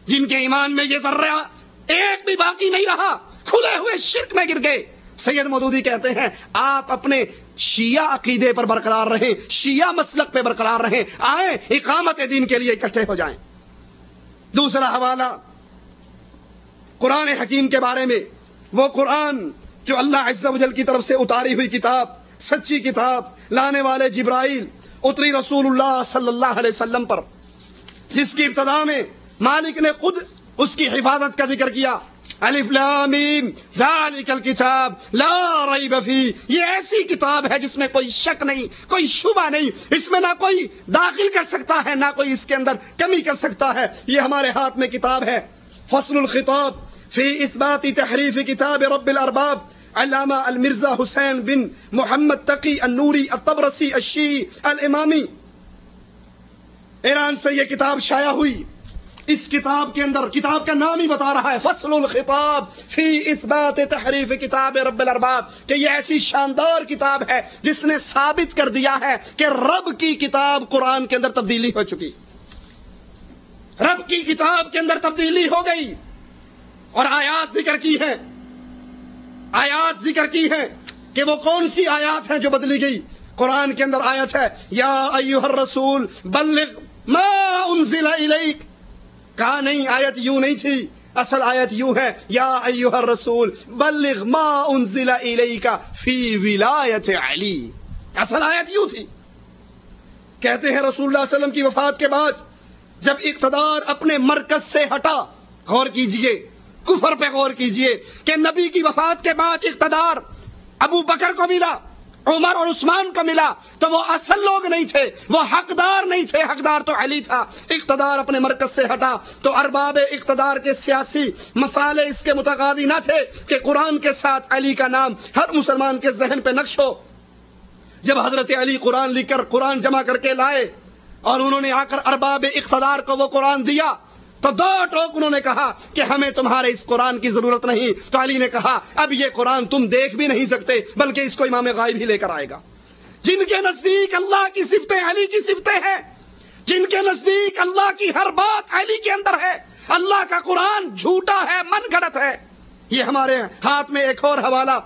A: جن کے ایمان میں یہ ذرہ ایک بھی باقی نہیں رہا، کھلے ہوئے شرک میں گر گئے۔ سید مودودی کہتے ہیں آپ اپنے شیعہ عقیدے پر برقرار رہیں، شیعہ مسلک پہ برقرار رہیں، آئیں اقامت دین کے لیے اکٹھے ہو جائیں۔ دوسرا حوالہ قرآن حکیم کے بارے میں، وہ قرآن جو اللہ عز و جل کی طرف سے اتاری ہوئی کتاب، سچی کتاب، لانے والے جبرائیل، اتری رسول اللہ صلی اللہ علیہ وسلم پر، جس کی ابتدا میں مالک نے خود اس کی حفاظت کا ذکر کیا۔ الف لام میم ذالک الکتاب لا ریب فیہ، یہ ایسی کتاب ہے جس میں کوئی شک نہیں، کوئی شبہ نہیں، اس میں نہ کوئی داخل کر سکتا ہے، نہ کوئی اس کے اندر کمی کر سکتا ہے۔ یہ ہمارے ہاتھ میں کتاب ہے۔ فصل الخطاب فی اثبات تحریف کتاب رب الارباب، علامہ المرزا حسین بن محمد تقی النوری الطبرسی الشیعی الامامی، ایران سے یہ کتاب شائع ہوئی۔ اس کتاب کے اندر، کتاب کا نام ہی بتا رہا ہے فصل الخطاب فی اثبات تحریف کتاب رب الارباب، کہ یہ ایسی شاندار کتاب ہے جس نے ثابت کر دیا ہے کہ رب کی کتاب قرآن کے اندر تبدیلی ہو چکی، رب کی کتاب کے اندر تبدیلی ہو گئی۔ اور آیات ذکر کی ہیں، آیات ذکر کی ہیں کہ وہ کون سی آیات ہیں جو بدلی گئی۔ قرآن کے اندر آیت ہے یا ایھا الرسول بلغ ما انزل الیک، کہا نہیں آیت یوں نہیں تھی، اصل آیت یوں ہے یا ایھا الرسول بلغ ما انزل الیک فی ولایت علی، اصل آیت یوں تھی۔ کہتے ہیں رسول اللہ صلی اللہ علیہ وسلم کی وفات کے بعد جب اقتدار اپنے مرکز سے ہٹا، غور کیجئے، کفر پہ غور کیجئے کہ نبی کی وفات کے بعد اقتدار ابو بکر کو ملا، عمر اور عثمان کو ملا، تو وہ اصل لوگ نہیں تھے، وہ حقدار نہیں تھے، حقدار تو علی تھا۔ اقتدار اپنے مرکز سے ہٹا تو ارباب اقتدار کے سیاسی مسائل اس کے متقاضی نہ تھے کہ قرآن کے ساتھ علی کا نام ہر مسلمان کے ذہن پہ نقش ہو۔ جب حضرت علی قرآن لکھ کر، قرآن جمع کر کے لائے اور انہوں نے آ کر ارباب اقتدار کو وہ قرآن دیا، تو دو ٹوک انہوں نے کہا کہ ہمیں تمہارے اس قرآن کی ضرورت نہیں۔ تو علی نے کہا اب یہ قرآن تم دیکھ بھی نہیں سکتے، بلکہ اس کو امام غائب ہی لے کر آئے گا۔ جن کے نزدیک اللہ کی صفتیں علی کی صفتیں ہیں، جن کے نزدیک اللہ کی ہر بات علی کے اندر ہے، اللہ کا قرآن جھوٹا ہے، من گھڑت ہے۔ یہ ہمارے ہاتھ میں ایک اور حوالہ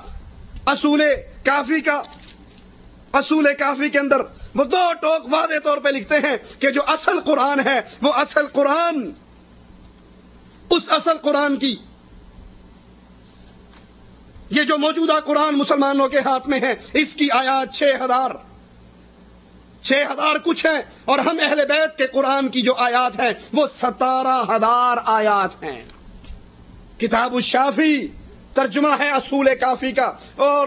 A: اصول کافی کا، اصول کافی کے اندر وہ دو ٹوک واضح طور پہ لکھتے ہیں کہ جو اصل قرآن ہے، وہ اصل قرآن، اس اصل قرآن کی، یہ جو موجودہ قرآن مسلمانوں کے ہاتھ میں ہے، اس کی آیات 6000 کچھ ہیں، اور ہم اہل بیت کے قرآن کی جو آیات ہیں وہ 17000 آیات ہیں۔ کتاب الشافی ترجمہ ہے اصول کافی کا، اور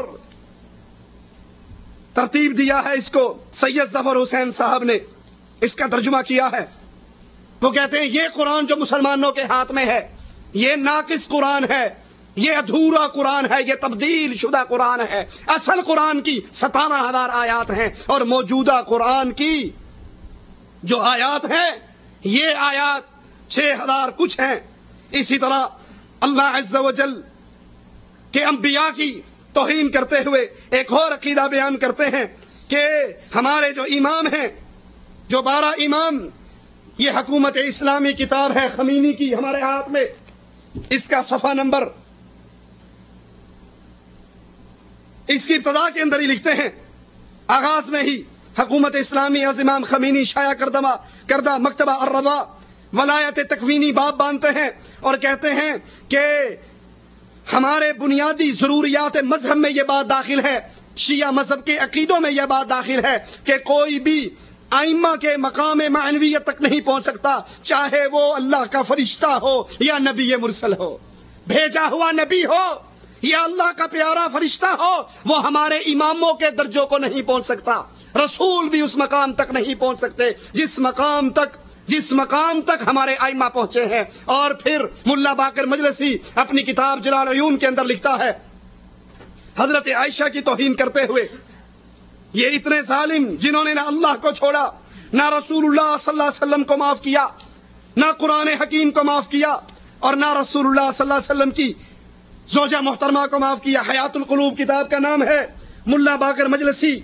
A: ترتیب دیا ہے اس کو سید ظفر حسین صاحب نے، اس کا ترجمہ کیا ہے۔ وہ کہتے ہیں یہ قرآن جو مسلمانوں کے ہاتھ میں ہے، یہ ناقص قرآن ہے، یہ ادھورا قرآن ہے، یہ تبدیل شدہ قرآن ہے۔ اصل قرآن کی 17000 آیات ہیں، اور موجودہ قرآن کی جو آیات ہیں یہ آیات 6000 کچھ ہیں۔ اسی طرح اللہ عز و جل کے انبیاء کی توہین کرتے ہوئے ایک اور عقیدہ بیان کرتے ہیں کہ ہمارے جو امام ہیں، جو 12 امام، یہ حکومت اسلامی کتاب ہے خمینی کی ہمارے ہاتھ میں، اس کا صفحہ نمبر، اس کی ابتدا کے اندر ہی لکھتے ہیں، آغاز میں ہی حکومت اسلامی از امام خمینی شائع کردہ مکتبہ الرضا ولایت تکوینی باب باندھتے ہیں اور کہتے ہیں کہ ہمارے بنیادی ضروریات مذہب میں یہ بات داخل ہے، شیعہ مذہب کے عقیدوں میں یہ بات داخل ہے کہ کوئی بھی ائمہ کے مقام معنویت تک نہیں پہنچ سکتا، چاہے وہ اللہ کا فرشتہ ہو یا نبی مرسل ہو، بھیجا ہوا نبی ہو یہ اللہ کا پیارا فرشتہ ہو، وہ ہمارے اماموں کے درجوں کو نہیں پہنچ سکتا، رسول بھی اس مقام تک نہیں پہنچ سکتے جس مقام تک ہمارے ائمہ پہنچے ہیں۔ اور پھر ملا باقر مجلسی اپنی کتاب جلال العیون کے اندر لکھتا ہے، حضرت عائشہ کی توہین کرتے ہوئے، یہ اتنے ظالم جنہوں نے نہ اللہ کو چھوڑا، نہ رسول اللہ صلی اللہ علیہ وسلم کو معاف کیا، نہ قرآن حکیم کو معاف کیا، اور نہ رسول اللہ صلی اللہ علیہ وسلم کی زوجہ محترمہ کو معاف کیا۔ حیات القلوب کتاب کا نام ہے، ملا باقر مجلسی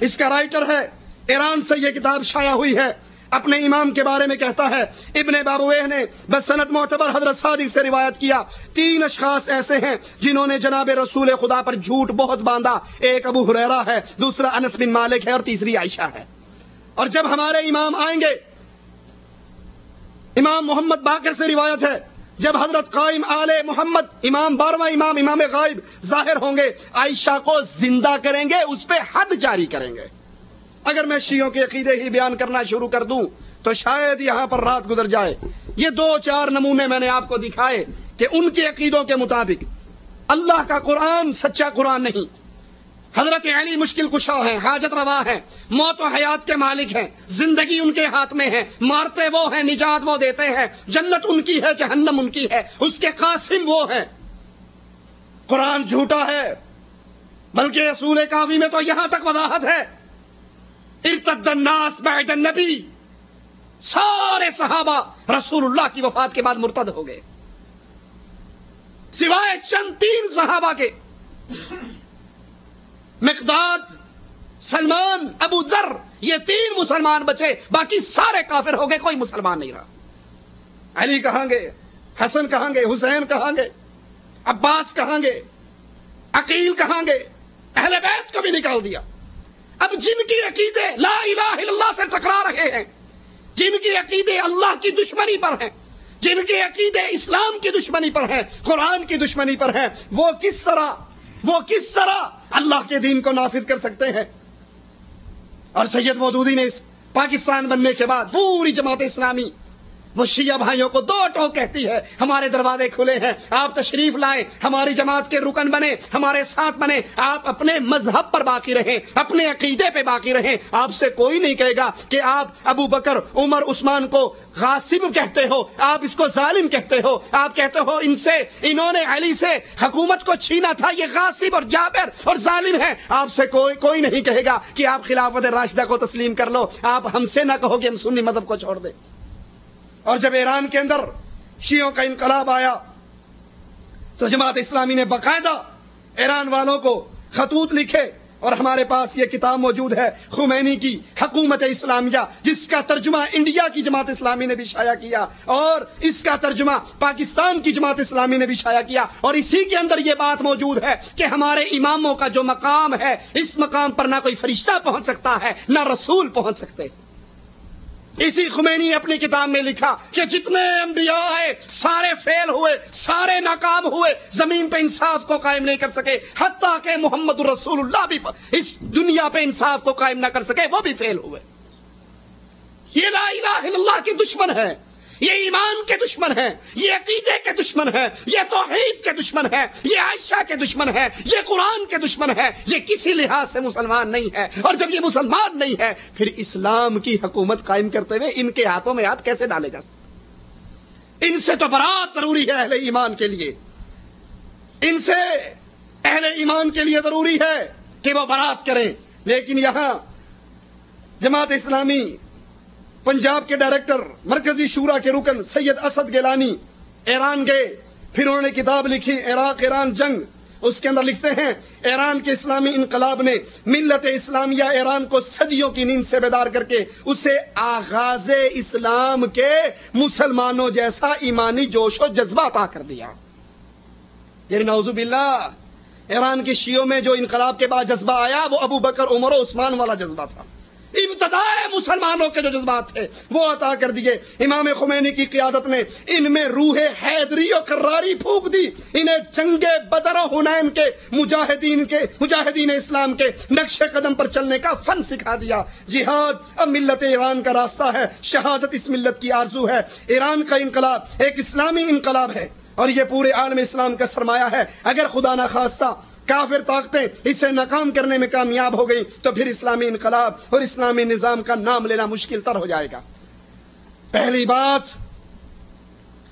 A: اس کا رائٹر ہے، ایران سے یہ کتاب شائع ہوئی ہے۔ اپنے امام کے بارے میں کہتا ہے، ابن بابویہ نے بسند معتبر حضرت صادق سے روایت کیا، 3 اشخاص ایسے ہیں جنہوں نے جناب رسول خدا پر جھوٹ بہت باندھا، ایک ابو ہریرہ ہے، دوسرا انس بن مالک ہے، اور تیسری عائشہ ہے۔ اور جب ہمارے امام آئیں گے، امام محمد باقر سے روایت ہے، جب حضرت قائم آل محمد امام 12واں امام غائب ظاہر ہوں گے، عائشہ کو زندہ کریں گے، اس پہ حد جاری کریں گے۔ اگر میں شیعوں کے عقیدے ہی بیان کرنا شروع کر دوں تو شاید یہاں پر رات گزر جائے۔ یہ 2-4 نمونے میں نے آپ کو دکھائے کہ ان کے عقیدوں کے مطابق اللہ کا قرآن سچا قرآن نہیں، حضرت علی مشکل کشا ہیں، حاجت روا ہیں، موت و حیات کے مالک ہیں، زندگی ان کے ہاتھ میں ہے، مارتے وہ ہیں، نجات وہ دیتے ہیں، جنت ان کی ہے، جہنم ان کی ہے، اس کے قاسم وہ ہیں۔ قرآن جھوٹا ہے، بلکہ رسول کافی میں تو یہاں تک وضاحت ہے، ارتد الناس بعد النبی، سارے صحابہ رسول اللہ کی وفات کے بعد مرتد ہو گئے، سوائے چند 3 صحابہ کے، مقداد، سلمان، ابو ذر، یہ 3 مسلمان بچے، باقی سارے کافر ہو گئے، کوئی مسلمان نہیں رہا۔ علی کہاں گئے، حسن کہاں گئے، حسین کہاں گئے، عباس کہاں گئے، عقیل کہاں گئے، اہل بیت کو بھی نکال دیا۔ اب جن کی عقیدے لا الہ الا اللہ سے ٹکرا رہے ہیں، جن کی عقیدے اللہ کی دشمنی پر ہیں، جن کے عقیدے اسلام کی دشمنی پر ہیں، قرآن کی دشمنی پر ہیں، وہ کس طرح اللہ کے دین کو نافذ کر سکتے ہیں؟ اور سید مودودی نے اس پاکستان بننے کے بعد پوری جماعت اسلامی وہ شیعہ بھائیوں کو 2 ٹوک کہتی ہے، ہمارے دروازے کھلے ہیں، آپ تشریف لائیں، ہماری جماعت کے رکن بنے، ہمارے ساتھ بنے، آپ اپنے مذہب پر باقی رہیں، اپنے عقیدے پہ باقی رہیں۔ آپ سے کوئی نہیں کہے گا کہ آپ ابو بکر، عمر، عثمان کو غاصب کہتے ہو، آپ اس کو ظالم کہتے ہو، آپ کہتے ہو انہوں نے علی سے حکومت کو چھینا تھا، یہ غاصب اور جابر اور ظالم ہیں۔ آپ سے کوئی نہیں کہے گا کہ آپ خلافت راشدہ کو تسلیم کر لو، آپ ہم سے نہ کہو کہ ہم سنی مذہب کو چھوڑ دیں۔ اور جب ایران کے اندر شیعوں کا انقلاب آیا تو جماعت اسلامی نے باقاعدہ ایران والوں کو خطوط لکھے، اور ہمارے پاس یہ کتاب موجود ہے خمینی کی حکومت اسلامیہ، جس کا ترجمہ انڈیا کی جماعت اسلامی نے بھی شائع کیا، اور اس کا ترجمہ پاکستان کی جماعت اسلامی نے بھی شائع کیا، اور اسی کے اندر یہ بات موجود ہے کہ ہمارے اماموں کا جو مقام ہے، اس مقام پر نہ کوئی فرشتہ پہنچ سکتا ہے، نہ رسول پہنچ سکتے۔ اسی خمینی نے اپنی کتاب میں لکھا کہ جتنے انبیاء ہیں سارے فیل ہوئے، سارے ناکام ہوئے، زمین پہ انصاف کو قائم نہیں کر سکے، حتیٰ کہ محمد رسول اللہ بھی اس دنیا پہ انصاف کو قائم نہ کر سکے، وہ بھی فیل ہوئے۔ یہ لا الہ الا اللہ کے دشمن ہے، یہ ایمان کے دشمن ہیں، یہ عقیدے کے دشمن ہیں، یہ توحید کے دشمن ہیں، یہ عائشہ کے دشمن ہیں، یہ قرآن کے دشمن ہیں، یہ کسی لحاظ سے مسلمان نہیں ہے۔ اور جب یہ مسلمان نہیں ہے، پھر اسلام کی حکومت قائم کرتے ہوئے ان کے ہاتھوں میں ہاتھ کیسے ڈالے جا سکتے؟ ان سے تو برات ضروری ہے اہل ایمان کے لیے، ان سے اہل ایمان کے لیے ضروری ہے کہ وہ برات کریں۔ لیکن یہاں جماعت اسلامی پنجاب کے ڈائریکٹر، مرکزی شورا کے رکن سید اسد گیلانی ایران گئے، پھر انہوں نے کتاب لکھی عراق ایران جنگ، اس کے اندر لکھتے ہیں ایران کے اسلامی انقلاب نے ملت اسلامیہ ایران کو صدیوں کی نیند سے بیدار کر کے اسے آغاز اسلام کے مسلمانوں جیسا ایمانی جوش و جذبہ عطا کر دیا۔ یعنی نعوذ باللہ ایران کے شیعوں میں جو انقلاب کے بعد جذبہ آیا وہ ابو بکر، عمر و عثمان والا جذبہ تھا، ابتدائی مسلمانوں کے جو جذبات تھے وہ عطا کر دیے۔ امام خمینی کی قیادت نے ان میں روح حیدری و قراری پھونک دی، انہیں جنگ بدر و حنین کے مجاہدین اسلام کے نقش قدم پر چلنے کا فن سکھا دیا۔ جہاد اب ملت ایران کا راستہ ہے، شہادت اس ملت کی آرزو ہے۔ ایران کا انقلاب ایک اسلامی انقلاب ہے، اور یہ پورے عالم اسلام کا سرمایہ ہے. اگر خدا نہ خواستہ کافر طاقتیں اسے ناکام کرنے میں کامیاب ہو گئی تو پھر اسلامی انقلاب اور اسلامی نظام کا نام لینا مشکل تر ہو جائے گا. پہلی بات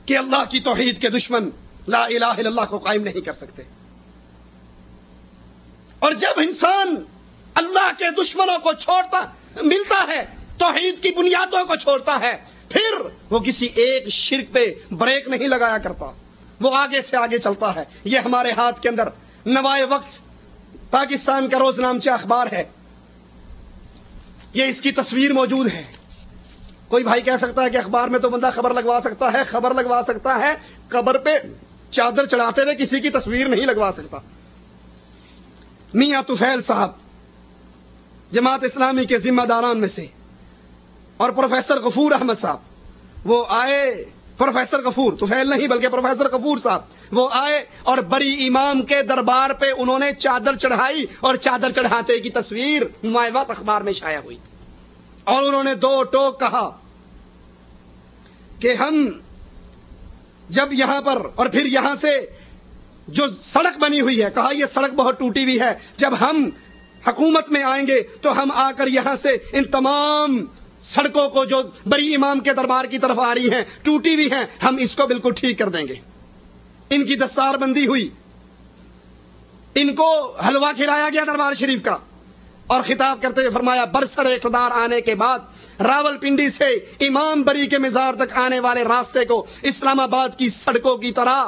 A: کہ اللہ کی توحید کے دشمن لا الہ الا اللہ کو قائم نہیں کر سکتے. اور جب انسان اللہ کے دشمنوں کو چھوڑتا ملتا ہے، توحید کی بنیادوں کو چھوڑتا ہے، پھر وہ کسی ایک شرک پہ بریک نہیں لگایا کرتا، وہ آگے سے آگے چلتا ہے. یہ ہمارے ہاتھ کے اندر نوائے وقت پاکستان کا روزنامچہ اخبار ہے، یہ اس کی تصویر موجود ہے. کوئی بھائی کہہ سکتا ہے کہ اخبار میں تو بندہ خبر لگوا سکتا ہے، خبر لگوا سکتا ہے، قبر پہ چادر چڑھاتے ہوئے کسی کی تصویر نہیں لگوا سکتا. میاں طفیل صاحب جماعت اسلامی کے ذمہ داران میں سے اور پروفیسر غفور احمد صاحب وہ آئے، پروفیسر غفور طفیل نہیں بلکہ پروفیسر غفور صاحب وہ آئے اور بری امام کے دربار پہ انہوں نے چادر چڑھائی اور چادر چڑھاتے کی تصویر نوائے وقت اخبار میں شائع ہوئی. اور انہوں نے دو ٹوک کہا کہ ہم جب یہاں پر اور پھر یہاں سے جو سڑک بنی ہوئی ہے، کہا یہ سڑک بہت ٹوٹی ہوئی ہے، جب ہم حکومت میں آئیں گے تو ہم آ کر یہاں سے ان تمام سڑکوں کو جو بری امام کے دربار کی طرف آ رہی ہیں، ٹوٹی ہوئی ہیں، ہم اس کو بالکل ٹھیک کر دیں گے. ان کی دستار بندی ہوئی، ان کو حلوہ کھلایا گیا دربار شریف کا، اور خطاب کرتے ہوئے فرمایا برسر اقتدار آنے کے بعد راول پنڈی سے امام بری کے مزار تک آنے والے راستے کو اسلام آباد کی سڑکوں کی طرح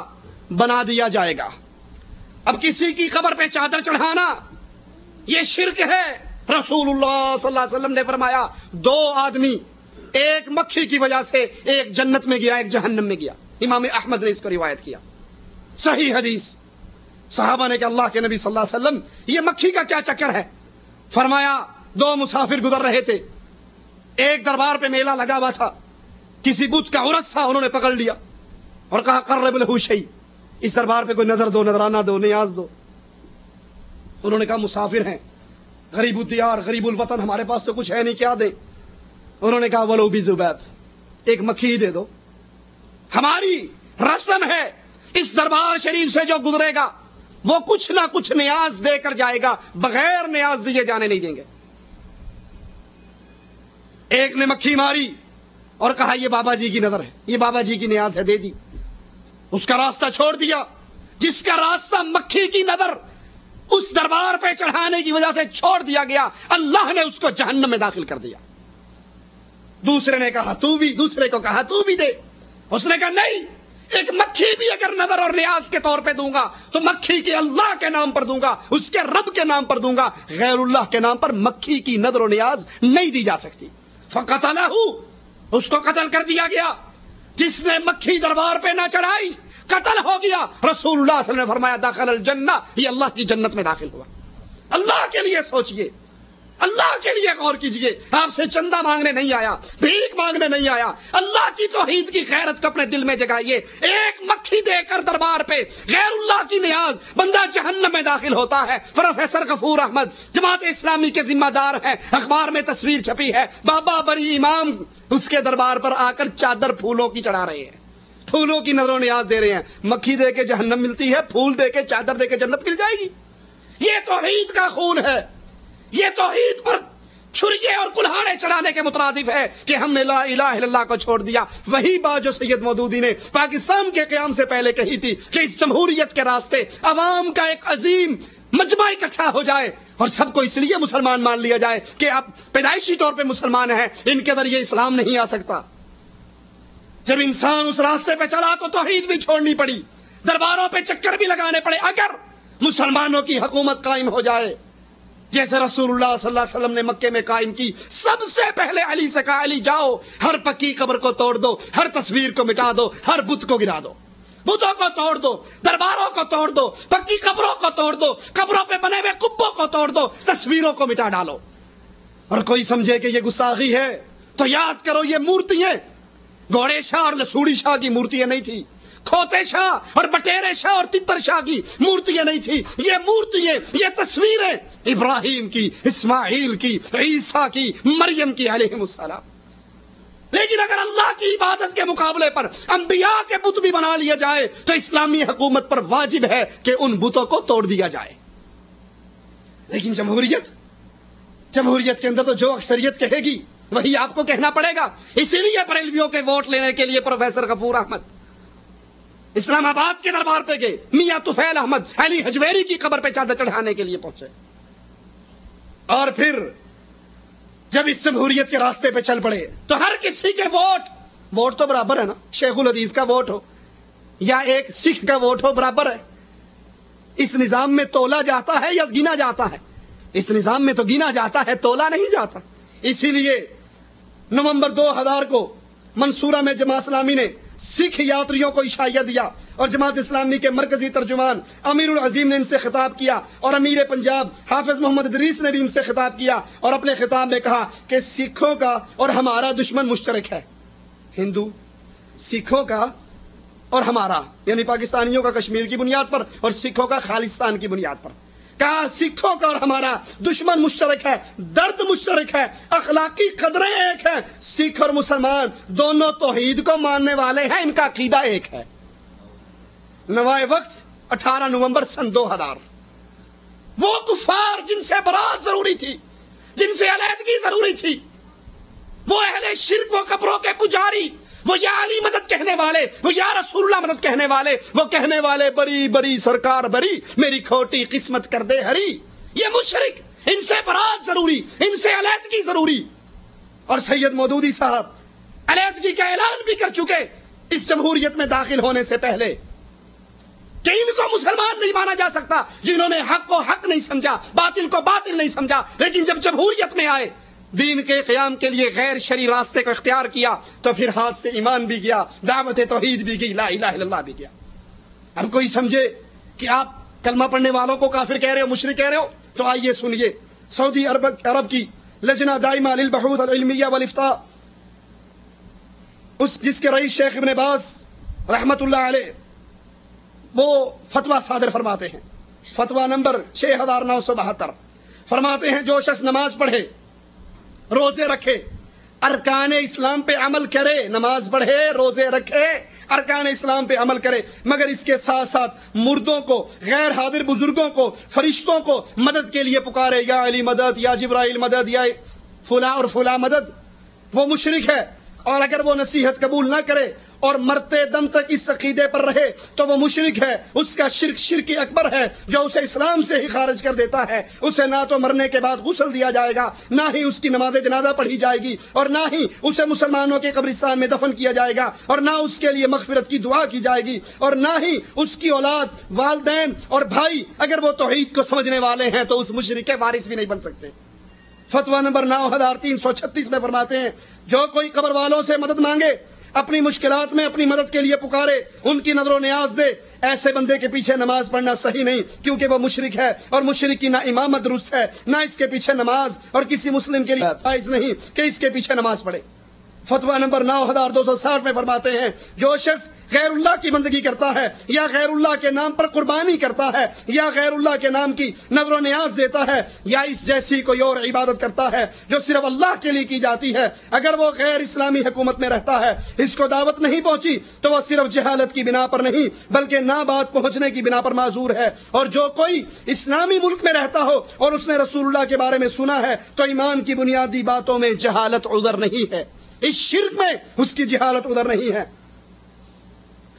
A: بنا دیا جائے گا. اب کسی کی قبر پہ چادر چڑھانا یہ شرک ہے. رسول اللہ صلی اللہ علیہ وسلم نے فرمایا 2 آدمی، ایک مکھی کی وجہ سے ایک جنت میں گیا، ایک جہنم میں گیا. امام احمد نے اس کو روایت کیا، صحیح حدیث. صحابہ نے کہ اللہ کے نبی صلی اللہ علیہ وسلم یہ مکھی کا کیا چکر ہے؟ فرمایا 2 مسافر گزر رہے تھے، ایک دربار پہ میلہ لگا ہوا تھا، کسی بت کا عرس تھا، انہوں نے پکڑ لیا اور کہا قرب لہ شیء، اس دربار پہ کوئی نظر دو، نظرانہ دو، نیاز دو. انہوں نے کہا مسافر ہیں، غریب الدیار، غریب الوطن، ہمارے پاس تو کچھ ہے نہیں، کیا دیں؟ انہوں نے کہا ولو بذباب، ایک مکھی دے دو. ہماری رسم ہے اس دربار شریف سے جو گزرے گا وہ کچھ نہ کچھ نیاز دے کر جائے گا، بغیر نیاز دیے جانے نہیں دیں گے. ایک نے مکھی ماری اور کہا یہ بابا جی کی نظر ہے، یہ بابا جی کی نیاز ہے، دے دی. اس کا راستہ چھوڑ دیا. جس کا راستہ مکھی کی نظر اس دربار پہ چڑھانے کی وجہ سے چھوڑ دیا گیا، اللہ نے اس کو جہنم میں داخل کر دیا. دوسرے نے کہا تو بھی، دوسرے کو کہا تو بھی دے. اس نے کہا نہیں، ایک مکھی بھی اگر نظر اور نیاز کے طور پہ دوں گا تو مکھی کے اللہ کے نام پر دوں گا، اس کے رب کے نام پر دوں گا، غیر اللہ کے نام پر مکھی کی نظر و نیاز نہیں دی جا سکتی. فقتلہ، اس کو قتل کر دیا گیا. جس نے مکھی دربار پہ نہ چڑھائی قتل ہو گیا. رسول اللہ صلی اللہ علیہ وسلم نے فرمایا دخل الجنہ، یہ اللہ کی جنت میں داخل ہوا. اللہ کے لیے سوچئے، اللہ کے لیے غور کیجئے. آپ سے چندہ مانگنے نہیں آیا، بھیک مانگنے نہیں آیا. اللہ کی توحید کی غیرت کو اپنے دل میں جگائیے. ایک مکھی دے کر دربار پہ غیر اللہ کی نیاز، بندہ جہنم میں داخل ہوتا ہے. پروفیسر غفور احمد جماعت اسلامی کے ذمہ دار ہیں، اخبار میں تصویر چھپی ہے، بابا بری امام اس کے دربار پر آ کر چادر پھولوں کی چڑھا رہے ہیں، پھولوں کی نظر و نیاز دے رہے ہیں. مکھی دے کے جہنم ملتی ہے، پھول دے کے چادر دے کے جنت مل جائے گی. یہ توحید کا خون ہے. یہ توحید پر چھریے اور کلہاڑے چڑھانے کے مترادف ہے کہ ہم نے لا الہ الا اللہ کو چھوڑ دیا. وہی بات جو سید مودودی نے پاکستان کے قیام سے پہلے کہی تھی کہ اس جمہوریت کے راستے عوام کا ایک عظیم مجمع اکٹھا ہو جائے اور سب کو اس لیے مسلمان مان لیا جائے کہ اب پیدائشی طور پہ مسلمان ہیں، ان کے ذریعے اسلام نہیں آ سکتا. جب انسان اس راستے پہ چلا تو توحید بھی چھوڑنی پڑی، درباروں پہ چکر بھی لگانے پڑے. اگر مسلمانوں کی حکومت قائم ہو جائے جیسے رسول اللہ صلی اللہ علیہ وسلم نے مکے میں قائم کی، سب سے پہلے علی سے کہا علی جاؤ، ہر پکی قبر کو توڑ دو، ہر تصویر کو مٹا دو، ہر بت کو گرا دو، بتوں کو توڑ دو، درباروں کو توڑ دو، پکی قبروں کو توڑ دو، قبروں پہ بنے ہوئے قبوں کو توڑ دو، تصویروں کو مٹا ڈالو. اور کوئی سمجھے کہ یہ گستاخی ہے تو یاد کرو یہ مورتیاں گھوڑے شاہ اور لسوڑی شاہ کی مورتیاں نہیں تھی، کھوتے شاہ اور بٹیرے شاہ اور تتر شاہ کی مورتیاں نہیں تھی. یہ مورتیاں، یہ تصویریں ابراہیم کی، اسماعیل کی، عیسیٰ کی، مریم کی علیہم السلام. لیکن اگر اللہ کی عبادت کے مقابلے پر انبیاء کے بت بھی بنا لیا جائے تو اسلامی حکومت پر واجب ہے کہ ان بتوں کو توڑ دیا جائے۔ لیکن جمہوریت کے اندر تو جو اکثریت کہے گی وہی آپ کو کہنا پڑے گا۔ اسی لیے بریلویوں کے ووٹ لینے کے لیے پروفیسر غفور احمد اسلام آباد کے دربار پہ گئے، میاں طفیل احمد علی حجویری کی قبر پہ چادر چڑھانے کے لیے پہنچے، اور پھر جب اس جمہوریت کے راستے پہ چل پڑے تو ہر کسی کے ووٹ تو برابر ہے نا، شیخ الحدیث کا ووٹ ہو یا ایک سکھ کا ووٹ ہو برابر ہے۔ اس نظام میں تولا جاتا ہے یا گنا جاتا ہے؟ اس نظام میں تو گنا جاتا ہے، تولا نہیں جاتا۔ اسی لیے نومبر 2000 کو منصورہ میں جماعت اسلامی نے سکھ یاتریوں کو عشائیہ دیا، اور جماعت اسلامی کے مرکزی ترجمان امیر العظیم نے ان سے خطاب کیا، اور امیر پنجاب حافظ محمد ادریس نے بھی ان سے خطاب کیا، اور اپنے خطاب میں کہا کہ سکھوں کا اور ہمارا دشمن مشترک ہے۔ ہندو سکھوں کا اور ہمارا، یعنی پاکستانیوں کا کشمیر کی بنیاد پر اور سکھوں کا خالصتان کی بنیاد پر، کہا سکھوں کا اور ہمارا دشمن مشترک ہے، درد مشترک ہے، اخلاقی قدریں ایک ہیں۔ سکھ اور مسلمان دونوں توحید کو ماننے والے ہیں، ان کا عقیدہ ایک ہے۔ نوائے وقت 18 نومبر سن 2000، وہ کفار جن سے برات ضروری تھی، جن سے علیحدگی ضروری تھی، وہ اہل شرک، وہ قبروں کے پجاری، وہ یا علی مدد کہنے والے، وہ یا رسول اللہ مدد کہنے والے، وہ کہنے والے بری بری سرکار بری، میری کھوٹی قسمت کر دے ہری، یہ مشرک، ان سے برات ضروری، ان سے علیحدگی ضروری۔ اور سید مودودی صاحب علیحدگی کا اعلان بھی کر چکے اس جمہوریت میں داخل ہونے سے پہلے کہ ان کو مسلمان نہیں مانا جا سکتا، جنہوں نے حق کو حق نہیں سمجھا، باطل کو باطل نہیں سمجھا، لیکن جب جمہوریت میں آئے، دین کے قیام کے لیے غیر شرعی راستے کو اختیار کیا، تو پھر ہاتھ سے ایمان بھی گیا، دعوت توحید بھی گئی، لا الہ الا اللہ بھی گیا۔ اب کوئی سمجھے کہ آپ کلمہ پڑھنے والوں کو کافر کہہ رہے ہو، مشرک کہہ رہے ہو، تو آئیے سنیے سعودی عرب کی لجنہ دائمہ للبحوث العلمیہ والافتاء، جس کے رئیس شیخ ابن باز رحمت اللہ علیہ، وہ فتویٰ صادر فرماتے ہیں، فتویٰ نمبر 6972، فرماتے ہیں جو شخص نماز پڑھے، روزے رکھے، ارکان اسلام پہ عمل کرے، نماز پڑھے، روزے رکھے، ارکان اسلام پہ عمل کرے، مگر اس کے ساتھ ساتھ مردوں کو، غیر حاضر بزرگوں کو، فرشتوں کو مدد کے لیے پکارے، یا علی مدد، یا جبرائیل مدد، یا فلاں اور فلاں مدد، وہ مشرک ہے۔ اور اگر وہ نصیحت قبول نہ کرے اور مرتے دم تک اس عقیدے پر رہے تو وہ مشرک ہے، اس کا شرک اکبر ہے جو اسے اسلام سے ہی خارج کر دیتا ہے۔ اسے نہ تو مرنے کے بعد غسل دیا جائے گا، نہ ہی اس کی نماز جنازہ پڑھی جائے گی، اور نہ ہی اسے مسلمانوں کے قبرستان میں دفن کیا جائے گا، اور نہ اس کے لیے مغفرت کی دعا کی جائے گی، اور نہ ہی اس کی اولاد، والدین اور بھائی اگر وہ توحید کو سمجھنے والے ہیں تو اس مشرک کے وارث بھی نہیں بن سکتے۔ فتویٰ نمبر 9336 میں فرماتے ہیں جو کوئی قبر والوں سے مدد مانگے، اپنی مشکلات میں اپنی مدد کے لیے پکارے، ان کی نظر و نیاز دے، ایسے بندے کے پیچھے نماز پڑھنا صحیح نہیں، کیونکہ وہ مشرک ہے، اور مشرک کی نہ امامت درست ہے، نہ اس کے پیچھے نماز، اور کسی مسلم کے لیے جائز نہیں کہ اس کے پیچھے نماز پڑھے۔ فتویٰ نمبر 9260 میں فرماتے ہیں جو شخص غیر اللہ کی بندگی کرتا ہے، یا غیر اللہ کے نام پر قربانی کرتا ہے، یا غیر اللہ کے نام کی نظر و نیاز دیتا ہے، یا اس جیسی کوئی اور عبادت کرتا ہے جو صرف اللہ کے لیے کی جاتی ہے، اگر وہ غیر اسلامی حکومت میں رہتا ہے، اس کو دعوت نہیں پہنچی تو وہ صرف جہالت کی بنا پر نہیں بلکہ نہ بات پہنچنے کی بنا پر معذور ہے۔ اور جو کوئی اسلامی ملک میں رہتا ہو اور اس نے رسول اللہ کے بارے میں سنا ہے تو ایمان کی بنیادی باتوں میں جہالت عذر نہیں ہے، اس شرک میں اس کی جہالت ادھر نہیں ہے۔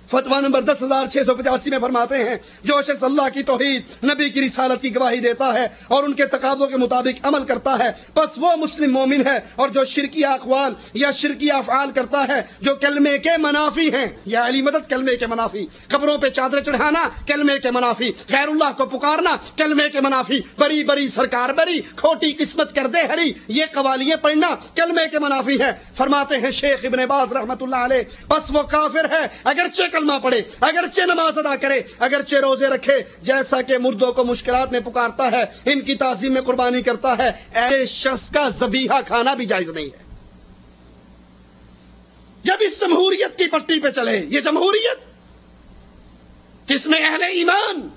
A: فتویٰ نمبر 10685 میں فرماتے ہیں جو شخص اللہ کی توحید، نبی کی رسالت کی گواہی دیتا ہے اور ان کے تقاضوں کے مطابق عمل کرتا ہے بس وہ مسلم مومن ہے، اور جو شرکی اقوال یا شرکی افعال کرتا ہے جو کلمے کے منافی ہیں، یا علی مدد کلمے کے منافی، قبروں پہ چادر چڑھانا کلمے کے منافی، غیر اللہ کو پکارنا کلمے کے منافی، بری بری سرکار بری، کھوٹی قسمت کر دے ہری، یہ قوالیاں پڑھنا کلمے کے منافی ہے۔ فرماتے ہیں شیخ ابن باز رحمت اللہ علیہ بس وہ کافر ہے اگرچہ کلمہ پڑھے، اگرچہ نماز ادا کرے، اگرچہ روزے رکھے، جیسا کہ مردوں کو مشکلات میں پکارتا ہے، ان کی تعظیم میں قربانی کرتا ہے، ایسے شخص کا ذبیحہ کھانا بھی جائز نہیں ہے۔ جب اس جمہوریت کی پٹی پہ چلے، یہ جمہوریت جس میں اہل ایمان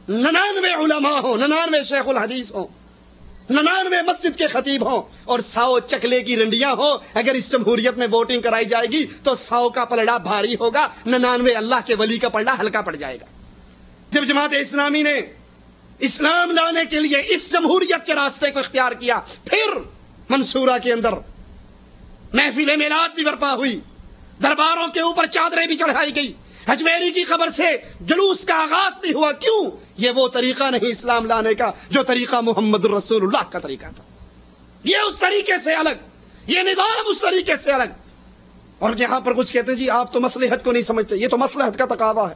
A: 99 علماء ہوں، 99 شیخ الحدیث ہوں، 99 مسجد کے خطیب ہوں اور 100 چکلے کی رنڈیاں ہوں، اگر اس جمہوریت میں ووٹنگ کرائی جائے گی تو 100 کا پلڑا بھاری ہوگا، 99 اللہ کے ولی کا پلڑا ہلکا پڑ جائے گا۔ جب جماعت اسلامی نے اسلام لانے کے لیے اس جمہوریت کے راستے کو اختیار کیا، پھر منصورہ کے اندر محفل میلاد بھی برپا ہوئی، درباروں کے اوپر چادریں بھی چڑھائی گئی، حجویری کی خبر سے جلوس کا آغاز بھی ہوا۔ کیوں؟ یہ وہ طریقہ نہیں اسلام لانے کا جو طریقہ محمد رسول اللہ کا طریقہ تھا، یہ اس طریقے سے الگ، یہ نظام اس طریقے سے الگ۔ اور یہاں پر کچھ کہتے ہیں جی آپ تو مصلحت کو نہیں سمجھتے، یہ تو مصلحت کا تقاضا ہے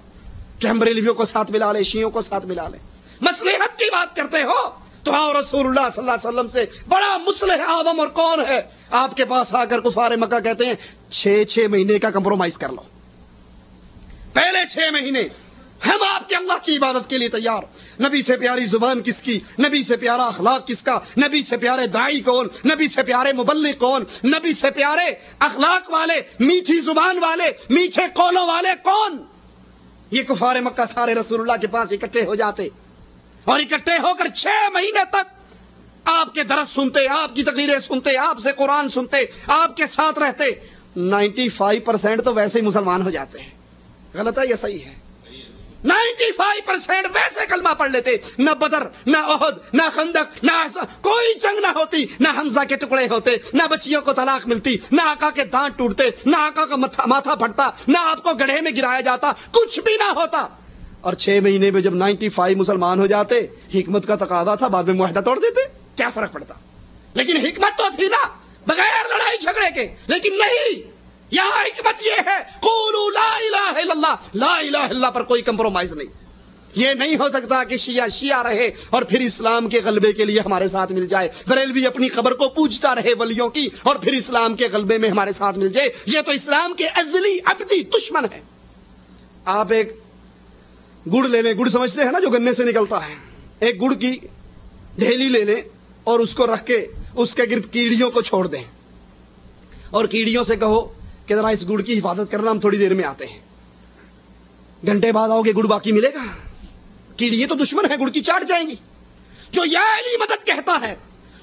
A: کہ ہم بریلویوں کو ساتھ ملا لیں، شیعوں کو ساتھ ملا لیں۔ مصلحت کی بات کرتے ہو تو آؤ رسول اللہ صلی اللہ علیہ وسلم سے بڑا مصلح اعظم اور کون ہے؟ آپ کے پاس آ کر کفار مکہ کہتے ہیں 6 مہینے کا کمپرومائز کر لو، پہلے 6 مہینے ہم آپ کے اللہ کی عبادت کے لیے تیار۔ نبی سے پیاری زبان کس کی؟ نبی سے پیارا اخلاق کس کا؟ نبی سے پیارے داعی کون؟ نبی سے پیارے مبلغ کون؟ نبی سے پیارے اخلاق والے، میٹھی زبان والے، میٹھے قولوں والے کون؟ یہ کفار مکہ سارے رسول اللہ کے پاس اکٹھے ہو جاتے اور اکٹھے ہو کر 6 مہینے تک آپ کے درس سنتے، آپ کی تقریریں سنتے، آپ سے قرآن سنتے، آپ کے ساتھ رہتے۔ 95% تو ویسے ہی مسلمان ہو جاتے ہیں۔ غلط ہے یا صحیح ہے؟ 95% ویسے کلمہ پڑھ لیتے۔ نہ بدر، نہ احد، نہ خندق، نہ کوئی جنگ نہ ہوتی، نہ حمزہ کے ٹکڑے ہوتے، نہ بچیوں کو طلاق ملتی، نہ آقا کے دانت ٹوٹتے، نہ آقا کا ماتھا پھٹتا، نہ آپ کو گڑھے میں گرایا جاتا، کچھ بھی نہ ہوتا۔ اور 6 مہینے میں جب 95 مسلمان ہو جاتے، حکمت کا تقاضا تھا بعد میں معاہدہ توڑ دیتے، کیا فرق پڑتا؟ لیکن حکمت تو تھی نا، بغیر لڑائی جھگڑے کے۔ لیکن نہیں، یہاں حکمت یہ ہے قولوا لا الہ الا اللہ، لا الہ الا اللہ پر کوئی کمپرومائز نہیں۔ یہ نہیں ہو سکتا کہ شیعہ رہے اور پھر اسلام کے غلبے کے لیے ہمارے ساتھ مل جائے، بریلوی اپنی خبر کو پوجتا رہے ولیوں کی اور پھر اسلام کے غلبے میں ہمارے ساتھ مل جائے۔ یہ تو اسلام کے ازلی ابدی دشمن ہے۔ آپ ایک گڑ لے لیں، گڑ سمجھتے ہیں نا جو گنے سے نکلتا ہے، ایک گڑ کی ڈھیلی لے لیں اور اس کو رکھ کے اس کے گرد کیڑیوں کو چھوڑ دیں اور کیڑیوں سے کہو کہ ذرا اس گڑ کی حفاظت کرنا، ہم تھوڑی دیر میں آتے ہیں۔ گھنٹے بعد آؤ گے، گڑ باقی ملے گا؟ کیڑی تو دشمن ہے، گڑ کی چاٹ جائیں گی۔ جو یا علی مدد کہتا ہے،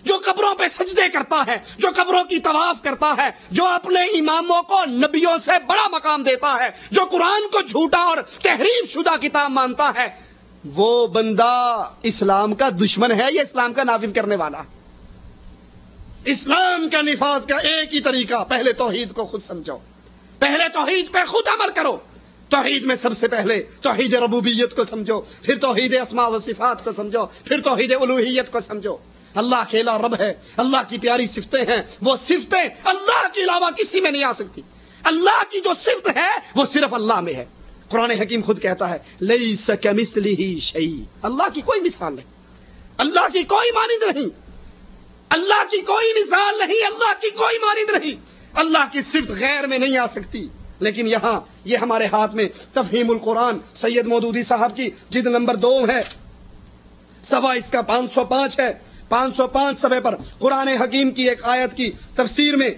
A: جو قبروں پہ سجدے کرتا ہے، جو قبروں کی طواف کرتا ہے، جو اپنے اماموں کو نبیوں سے بڑا مقام دیتا ہے، جو قرآن کو جھوٹا اور تحریف شدہ کتاب مانتا ہے، وہ بندہ اسلام کا دشمن ہے یا اسلام کا نافذ کرنے والا؟ اسلام کا نفاذ کا ایک ہی طریقہ، پہلے توحید کو خود سمجھو، پہلے توحید پہ خود عمل کرو۔ توحید میں سب سے پہلے توحید ربوبیت کو سمجھو، پھر توحید اسماء و صفات کو سمجھو، پھر توحید الوہیت کو سمجھو۔ اللہ اکیلا رب ہے، اللہ کی پیاری صفتیں ہیں، وہ صفتیں اللہ کے علاوہ کسی میں نہیں آ سکتی۔ اللہ کی جو صفت ہے وہ صرف اللہ میں ہے۔ قرآن حکیم خود کہتا ہے لیس کمثلہ شیء، اللہ کی کوئی مثال نہیں، اللہ کی کوئی مانند نہیں، اللہ کی کوئی مثال نہیں، اللہ کی کوئی مانند نہیں۔ اللہ کی صفت غیر میں نہیں آ سکتی۔ لیکن یہاں یہ ہمارے ہاتھ میں تفہیم القرآن سید مودودی صاحب کی جلد نمبر 2 ہے، صفحہ اس کا 505 ہے۔ 505 صفحے پر قرآن حکیم کی ایک آیت کی تفسیر میں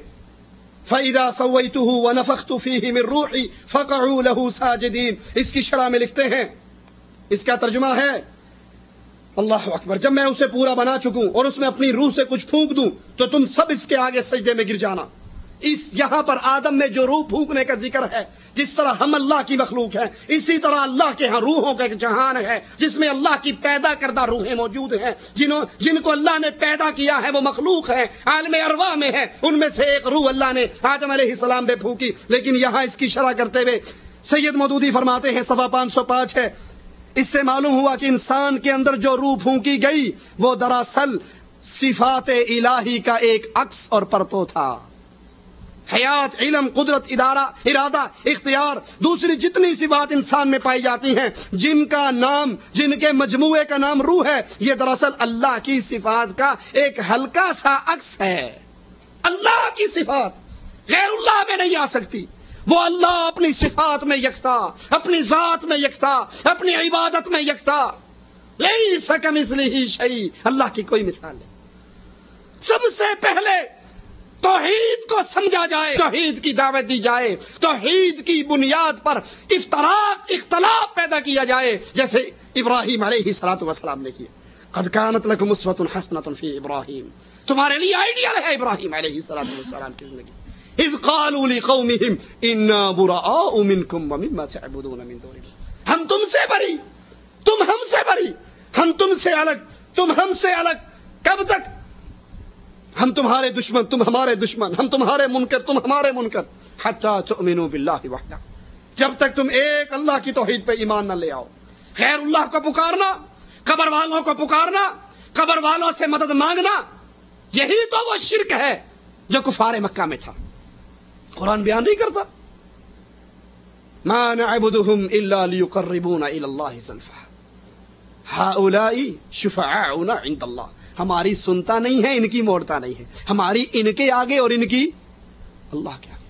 A: فَإِذَا سَوَّيْتُهُ وَنَفَخْتُ فِيهِ مِن رُوحِي فَقَعُوا لَهُ سَاجِدِينَ، اس کی شرح میں لکھتے ہیں، اس کا ترجمہ ہے اللہ اکبر، جب میں اسے پورا بنا چکوں اور اس میں اپنی روح سے کچھ پھونک دوں تو تم سب اس کے آگے سجدے میں گر جانا۔ اس یہاں پر آدم میں جو روح پھونکنے کا ذکر ہے، جس طرح ہم اللہ کی مخلوق ہیں، اسی طرح اللہ کے ہاں روحوں کا ایک جہان ہے جس میں اللہ کی پیدا کردہ روحیں موجود ہیں، جن کو اللہ نے پیدا کیا ہے وہ مخلوق ہیں، عالم ارواح میں ہے۔ ان میں سے ایک روح اللہ نے آدم علیہ السلام پہ پھونکی۔ لیکن یہاں اس کی شرح کرتے ہوئے سید مودودی فرماتے ہیں، صفحہ 505 ہے، اس سے معلوم ہوا کہ انسان کے اندر جو روح پھونکی گئی وہ دراصل صفات الہی کا ایک عکس اور پرتو تھا۔ حیات، علم، قدرت، ارادہ، اختیار، دوسری جتنی صفات انسان میں پائی جاتی ہیں، جن کے مجموعے کا نام روح ہے، یہ دراصل اللہ کی صفات کا ایک ہلکا سا عکس ہے۔ اللہ کی صفات غیر اللہ میں نہیں آ سکتی۔ وہ اللہ اپنی صفات میں یکتا، اپنی ذات میں یکتا، اپنی عبادت میں یکتا۔ لیس کمثلہ شیء، اللہ کی کوئی مثال نہیں۔ سب سے پہلے توحید کو سمجھا جائے، توحید کی دعوت دی جائے، توحید کی بنیاد پر اختلاف پیدا کیا جائے، جیسے ابراہیم علیہ السلام نے کیا۔ قد كانت لكم اسوة حسنة في ابراہیم، تمہارے لیے آئیڈیل ہے ابراہیم علیہ السلام کی زندگی۔ اذ قالوا لقومهم انا براء منكم ومما تعبدون من دون اللہ، ہم تم سے بری، تم ہم سے بری، ہم تم سے الگ، تم ہم سے الگ۔ کب تک؟ ہم تمہارے دشمن، تم ہمارے دشمن، ہم تمہارے منکر، تم ہمارے منکر، حتی تؤمنوا باللہ وحدہ، جب تک تم ایک اللہ کی توحید پہ ایمان نہ لے آؤ۔ غیر اللہ کو پکارنا، قبر والوں کو پکارنا، قبر والوں سے مدد مانگنا، یہی تو وہ شرک ہے جو کفار مکہ میں تھا۔ قرآن بیان نہیں کرتا ما نعبدهم الا ليقربونا الى الله زلفى هؤلاء شفعاؤنا عند اللہ، ہماری سنتا نہیں ہے، ان کی موڑتا نہیں ہے، ہماری ان کے آگے اور ان کی اللہ کے آگے۔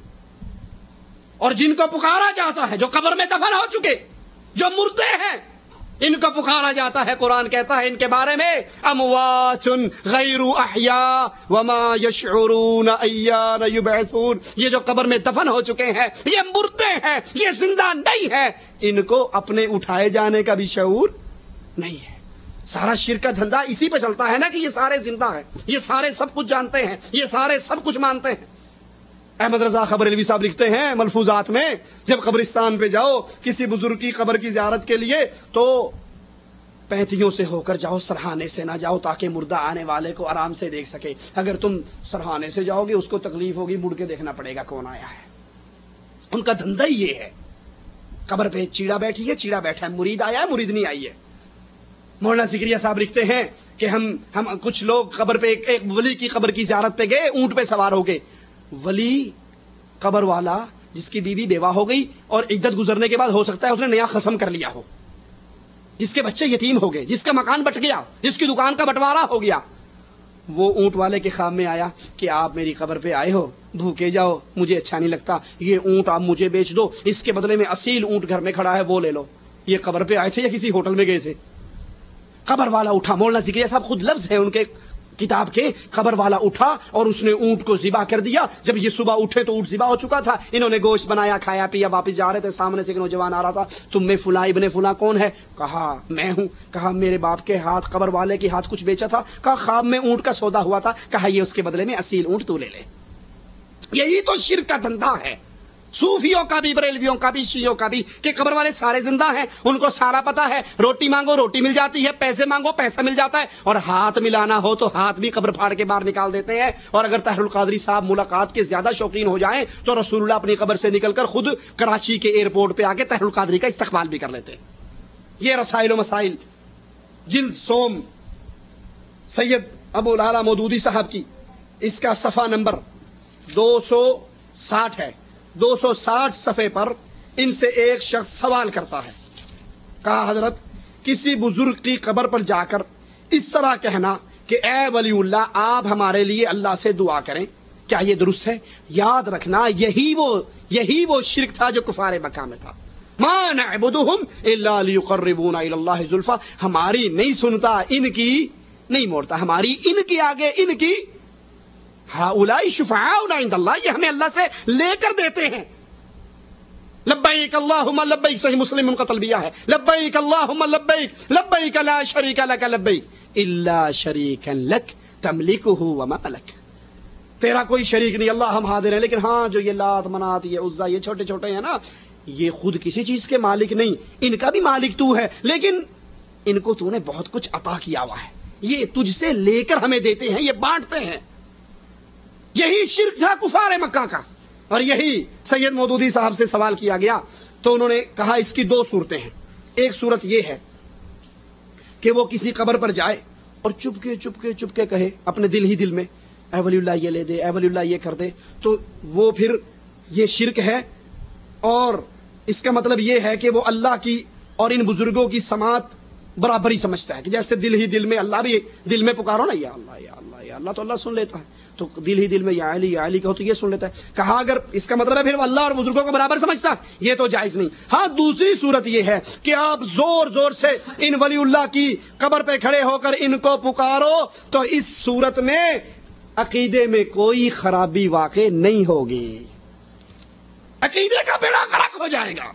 A: اور جن کو پکارا جاتا ہے، جو قبر میں دفن ہو چکے، جو مردے ہیں، ان کو پکارا جاتا ہے، قرآن کہتا ہے ان کے بارے میں اموات غیر احیاء وما یشعرون ایان یبعثون، یہ جو قبر میں دفن ہو چکے ہیں یہ مردے ہیں، یہ زندہ نہیں ہے، ان کو اپنے اٹھائے جانے کا بھی شعور نہیں ہے۔ سارا شرک کا دھندا اسی پہ چلتا ہے نا کہ یہ سارے زندہ ہیں، یہ سارے سب کچھ جانتے ہیں، یہ سارے سب کچھ مانتے ہیں۔ احمد رضا خبریلوی صاحب لکھتے ہیں ملفوظات میں، جب قبرستان پہ جاؤ کسی بزرگ کی قبر کی زیارت کے لیے تو پینتیوں سے ہو کر جاؤ، سرہانے سے نہ جاؤ، تاکہ مردہ آنے والے کو آرام سے دیکھ سکے۔ اگر تم سرہانے سے جاؤ گے اس کو تکلیف ہوگی، مڑ کے دیکھنا پڑے گا کون آیا ہے۔ ان کا دھندا ہی یہ ہے۔ قبر پہ چیڑا بیٹھی ہے، چیڑا بیٹھا ہے، مرید آیا ہے، مرید نہیں آئی ہے۔ مولانا ذکریہ صاحب لکھتے ہیں کہ ہم کچھ لوگ قبر پہ ایک ولی کی قبر کی زیارت پہ گئے، اونٹ پہ سوار ہو گئے۔ ولی قبر والا جس کی بیوی بیوہ ہو گئی اور عدت گزرنے کے بعد ہو سکتا ہے اس نے نیا قسم کر لیا ہو، جس کے بچے یتیم ہو گئے، جس کا مکان بٹ گیا، جس کی دکان کا بٹوارا ہو گیا، وہ اونٹ والے کے خواب میں آیا کہ آپ میری قبر پہ آئے ہو، بھوکے جاؤ، مجھے اچھا نہیں لگتا، یہ اونٹ آپ مجھے بیچ دو، اس کے بدلے میں اصیل اونٹ گھر میں کھڑا ہے وہ لے لو۔ یہ قبر پہ آئے تھے یا کسی ہوٹل میں گئے تھے؟ قبر والا اٹھا، مولانا ذکریہ صاحب خود لفظ ہے ان کے کتاب کے، قبر والا اٹھا اور اس نے اونٹ کو ذبح کر دیا۔ جب یہ صبح اٹھے تو اونٹ ذبح ہو چکا تھا، انہوں نے گوشت بنایا، کھایا پیا، واپس جا رہے تھے، سامنے سے ایک نوجوان آ رہا تھا، تم میں فلاں ابن فلاں کون ہے؟ کہا میں ہوں۔ کہا میرے باپ کے ہاتھ، قبر والے کے ہاتھ کچھ بیچا تھا؟ کہا خواب میں اونٹ کا سودا ہوا تھا۔ کہا یہ اس کے بدلے میں اصیل اونٹ تو لے لے۔ یہی تو شرک کا دھندا ہے، صوفیوں کا بھی، بریلویوں کا بھی، شیعوں کا بھی، کہ قبر والے سارے زندہ ہیں، ان کو سارا پتا ہے، روٹی مانگو روٹی مل جاتی ہے، پیسے مانگو پیسہ مل جاتا ہے، اور ہاتھ ملانا ہو تو ہاتھ بھی قبر پھاڑ کے باہر نکال دیتے ہیں۔ اور اگر طاہر القادری صاحب ملاقات کے زیادہ شوقین ہو جائیں تو رسول اللہ اپنی قبر سے نکل کر خود کراچی کے ایئرپورٹ پہ آ کے طاہر القادری کا استقبال بھی کر لیتے ہیں۔ یہ رسائل و مسائل جلد سوم سید ابو العلا مودودی صاحب کی، اس کا صفحہ نمبر 260 ہے۔ 260 صفحے پر ان سے ایک شخص سوال کرتا ہے، کہا حضرت کسی بزرگ کی قبر پر جا کر اس طرح کہنا کہ اے ولی اللہ آپ ہمارے لیے اللہ سے دعا کریں، کیا یہ درست ہے؟ یاد رکھنا یہی وہ شرک تھا جو کفار مکہ میں تھا۔ ما نعبدهم الا ليقربونا الى اللہ زلفى، ہماری نہیں سنتا، ان کی نہیں موڑتا، ہماری ان کے آگے ان کی ہؤلاء شفعاؤنا عند اللہ، یہ ہمیں اللہ سے لے کر دیتے ہیں۔ لبیک اللہم لبیک، صحیح مسلم کا تلبیہ ہے، لبیک اللہم لبیک لبیک لا شریک لک لبیک الا شریکا لک تملکہ وما ملک، تیرا کوئی شریک نہیں اللہ، ہم حاضر ہیں، لیکن ہاں جو یہ لات منات یہ عزا یہ چھوٹے چھوٹے ہیں نا، یہ خود کسی چیز کے مالک نہیں، ان کا بھی مالک تو ہے، لیکن ان کو تو نے بہت کچھ عطا کیا ہوا ہے، یہ تجھ سے لے کر ہمیں دیتے ہیں، یہ بانٹتے ہیں۔ یہی شرک تھا کفار مکہ کا، اور یہی سید مودودی صاحب سے سوال کیا گیا تو انہوں نے کہا اس کی دو صورتیں ہیں۔ ایک صورت یہ ہے کہ وہ کسی قبر پر جائے اور چپ کے کہے اپنے دل ہی دل میں اے ولی اللہ یہ لے دے، اے ولی اللہ یہ کر دے، تو وہ پھر یہ شرک ہے، اور اس کا مطلب یہ ہے کہ وہ اللہ کی اور ان بزرگوں کی سماعت برابری سمجھتا ہے، کہ جیسے دل ہی دل میں اللہ بھی دل میں پکارو نا یا اللہ یا اللہ یا اللہ تو اللہ سن لیتا ہے، تو دل ہی دل میں یا علی کہو تو یہ سن لیتا ہے۔ کہا اگر اس کا مطلب ہے پھر وہ اللہ اور بزرگوں کو برابر سمجھتا ہے، یہ تو جائز نہیں۔ ہاں دوسری صورت یہ ہے کہ آپ زور سے ان ولی اللہ کی قبر پہ کھڑے ہو کر ان کو پکارو، تو اس صورت میں عقیدے میں کوئی خرابی واقع نہیں ہوگی، عقیدے کا بیڑا غرق ہو جائے گا،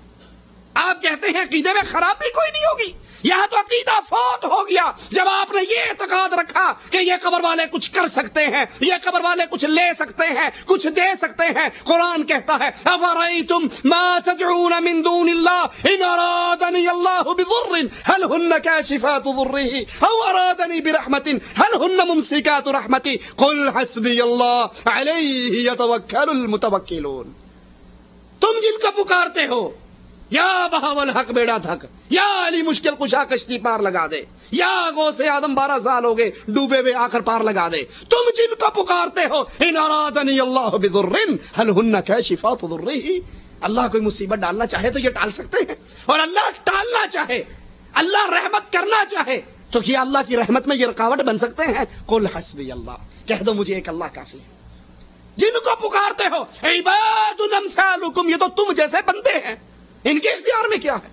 B: آپ کہتے ہیں عقیدے میں خرابی کوئی نہیں ہوگی، یہاں تو عقیدہ فوت ہو گیا جب آپ نے یہ اعتقاد رکھا کہ یہ قبر والے کچھ کر سکتے ہیں، یہ قبر والے کچھ لے سکتے ہیں، کچھ دے سکتے ہیں۔ قرآن کہتا ہے افرأیتم ما تدعون من دون اللہ ان ارادنی اللہ بضر هل هن کاشفات ضره او ارادنی برحمت هل هن ممسکات رحمتی قل حسبی اللہ علیہ یتوکل المتوکلون۔ تم جن کو پکارتے ہو، یا بہاول حق بیڑا تھک، یا علی مشکل کشا کشتی پار لگا دے، یا غوث آدم 12 سال ہو گئے ڈوبے ہوئے آخر پار لگا دے، تم جن کو پکارتے ہو ان ارادنی اللہ بضر هل هن کاشفات ضره، اللہ کوئی مصیبت ڈالنا چاہے تو یہ ٹال سکتے ہیں، اور اللہ ٹالنا چاہے، اللہ رحمت کرنا چاہے تو کیا اللہ کی رحمت میں یہ رکاوٹ بن سکتے ہیں؟ قل حسبی اللہ، کہہ دو مجھے ایک اللہ کافی ہے۔ جن کو پکارتے ہو عباد امثالکم، یہ تو تم جیسے بندے ہیں، ان کے اختیار میں کیا ہے؟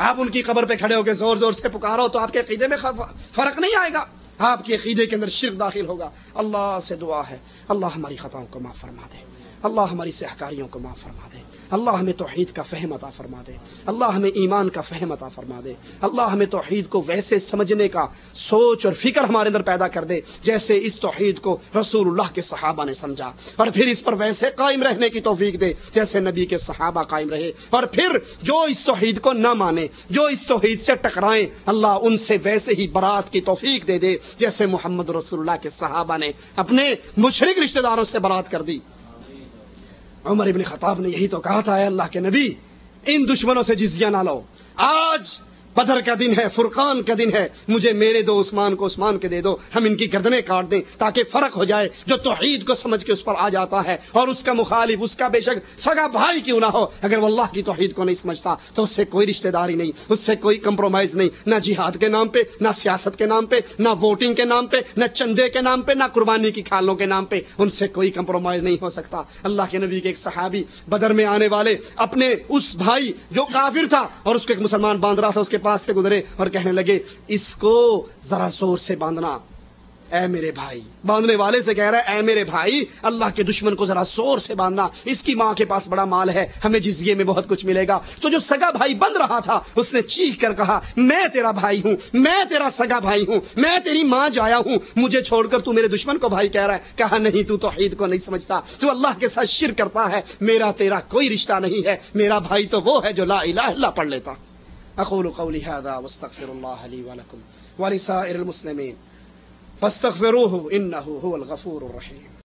B: آپ ان کی قبر پہ کھڑے ہو کے زور زور سے پکارو تو آپ کے عقیدے میں فرق نہیں آئے گا، آپ کے عقیدے کے اندر شرک داخل ہوگا۔ اللہ سے دعا ہے اللہ ہماری خطاؤں کو معاف فرما دے، اللہ ہماری سہکاریوں کو معاف فرما دے، اللہ ہمیں توحید کا فہم عطا فرما دے، اللہ ہمیں ایمان کا فہم عطا فرما دے، اللہ ہمیں توحید کو ویسے سمجھنے کا سوچ اور فکر ہمارے اندر پیدا کر دے جیسے اس توحید کو رسول اللہ کے صحابہ نے سمجھا، اور پھر اس پر ویسے قائم رہنے کی توفیق دے جیسے نبی کے صحابہ قائم رہے، اور پھر جو اس توحید کو نہ مانے، جو اس توحید سے ٹکرائیں، اللہ ان سے ویسے ہی برات کی توفیق دے دے جیسے محمد رسول اللہ کے صحابہ نے اپنے مشرک رشتہ داروں سے برات کر دی۔ عمر ابن خطاب نے یہی تو کہا تھا، اے اللہ کے نبی ان دشمنوں سے جزیہ نہ لو، آج بدر کا دن ہے، فرقان کا دن ہے، مجھے میرے دو عثمان کو عثمان کے دے دو، ہم ان کی گردنیں کاٹ دیں تاکہ فرق ہو جائے، جو توحید کو سمجھ کے اس پر آ جاتا ہے اور اس کا مخالف، اس کا بے شک سگا بھائی کیوں نہ ہو، اگر وہ اللہ کی توحید کو نہیں سمجھتا تو اس سے کوئی رشتہ داری نہیں، اس سے کوئی کمپرومائز نہیں، نہ جہاد کے نام پہ، نہ سیاست کے نام پہ، نہ ووٹنگ کے نام پہ، نہ چندے کے نام پہ، نہ قربانی کی کھالوں کے نام پہ، ان سے کوئی کمپرومائز نہیں ہو سکتا۔ اللہ کے نبی کے ایک صحابی بدر میں آنے والے اپنے اس بھائی جو کافر تھا اور اس کو ایک مسلمان باندھ رہا تھا، اس کے پاس سے گزرے اور کہنے لگے اس کو ذرا زور سے باندھنا، اے میرے بھائی، باندھنے والے سے کہہ رہا ہے اے میرے بھائی اللہ کے دشمن کو ذرا زور سے باندھنا، اس کی ماں کے پاس بڑا مال ہے، ہمیں جزیے میں بہت کچھ ملے گا۔ تو جو سگا بھائی بند رہا تھا اس نے چیخ کر کہا میں تیرا بھائی ہوں، میں تیرا سگا بھائی ہوں، میں تیری ماں جایا ہوں، مجھے چھوڑ کر تو میرے دشمن کو بھائی کہہ رہا ہے؟ کہا نہیں، تو توحید کو نہیں سمجھتا، تو اللہ کے ساتھ شرک کرتا ہے، میرا تیرا کوئی رشتہ نہیں ہے، میرا بھائی تو وہ ہے جو لا الہ الا اللہ پڑھ لیتا۔ اقول قولی هذا واستغفر الله لي ولكم ولسائر المسلمين فاستغفروه انه هو الغفور الرحيم۔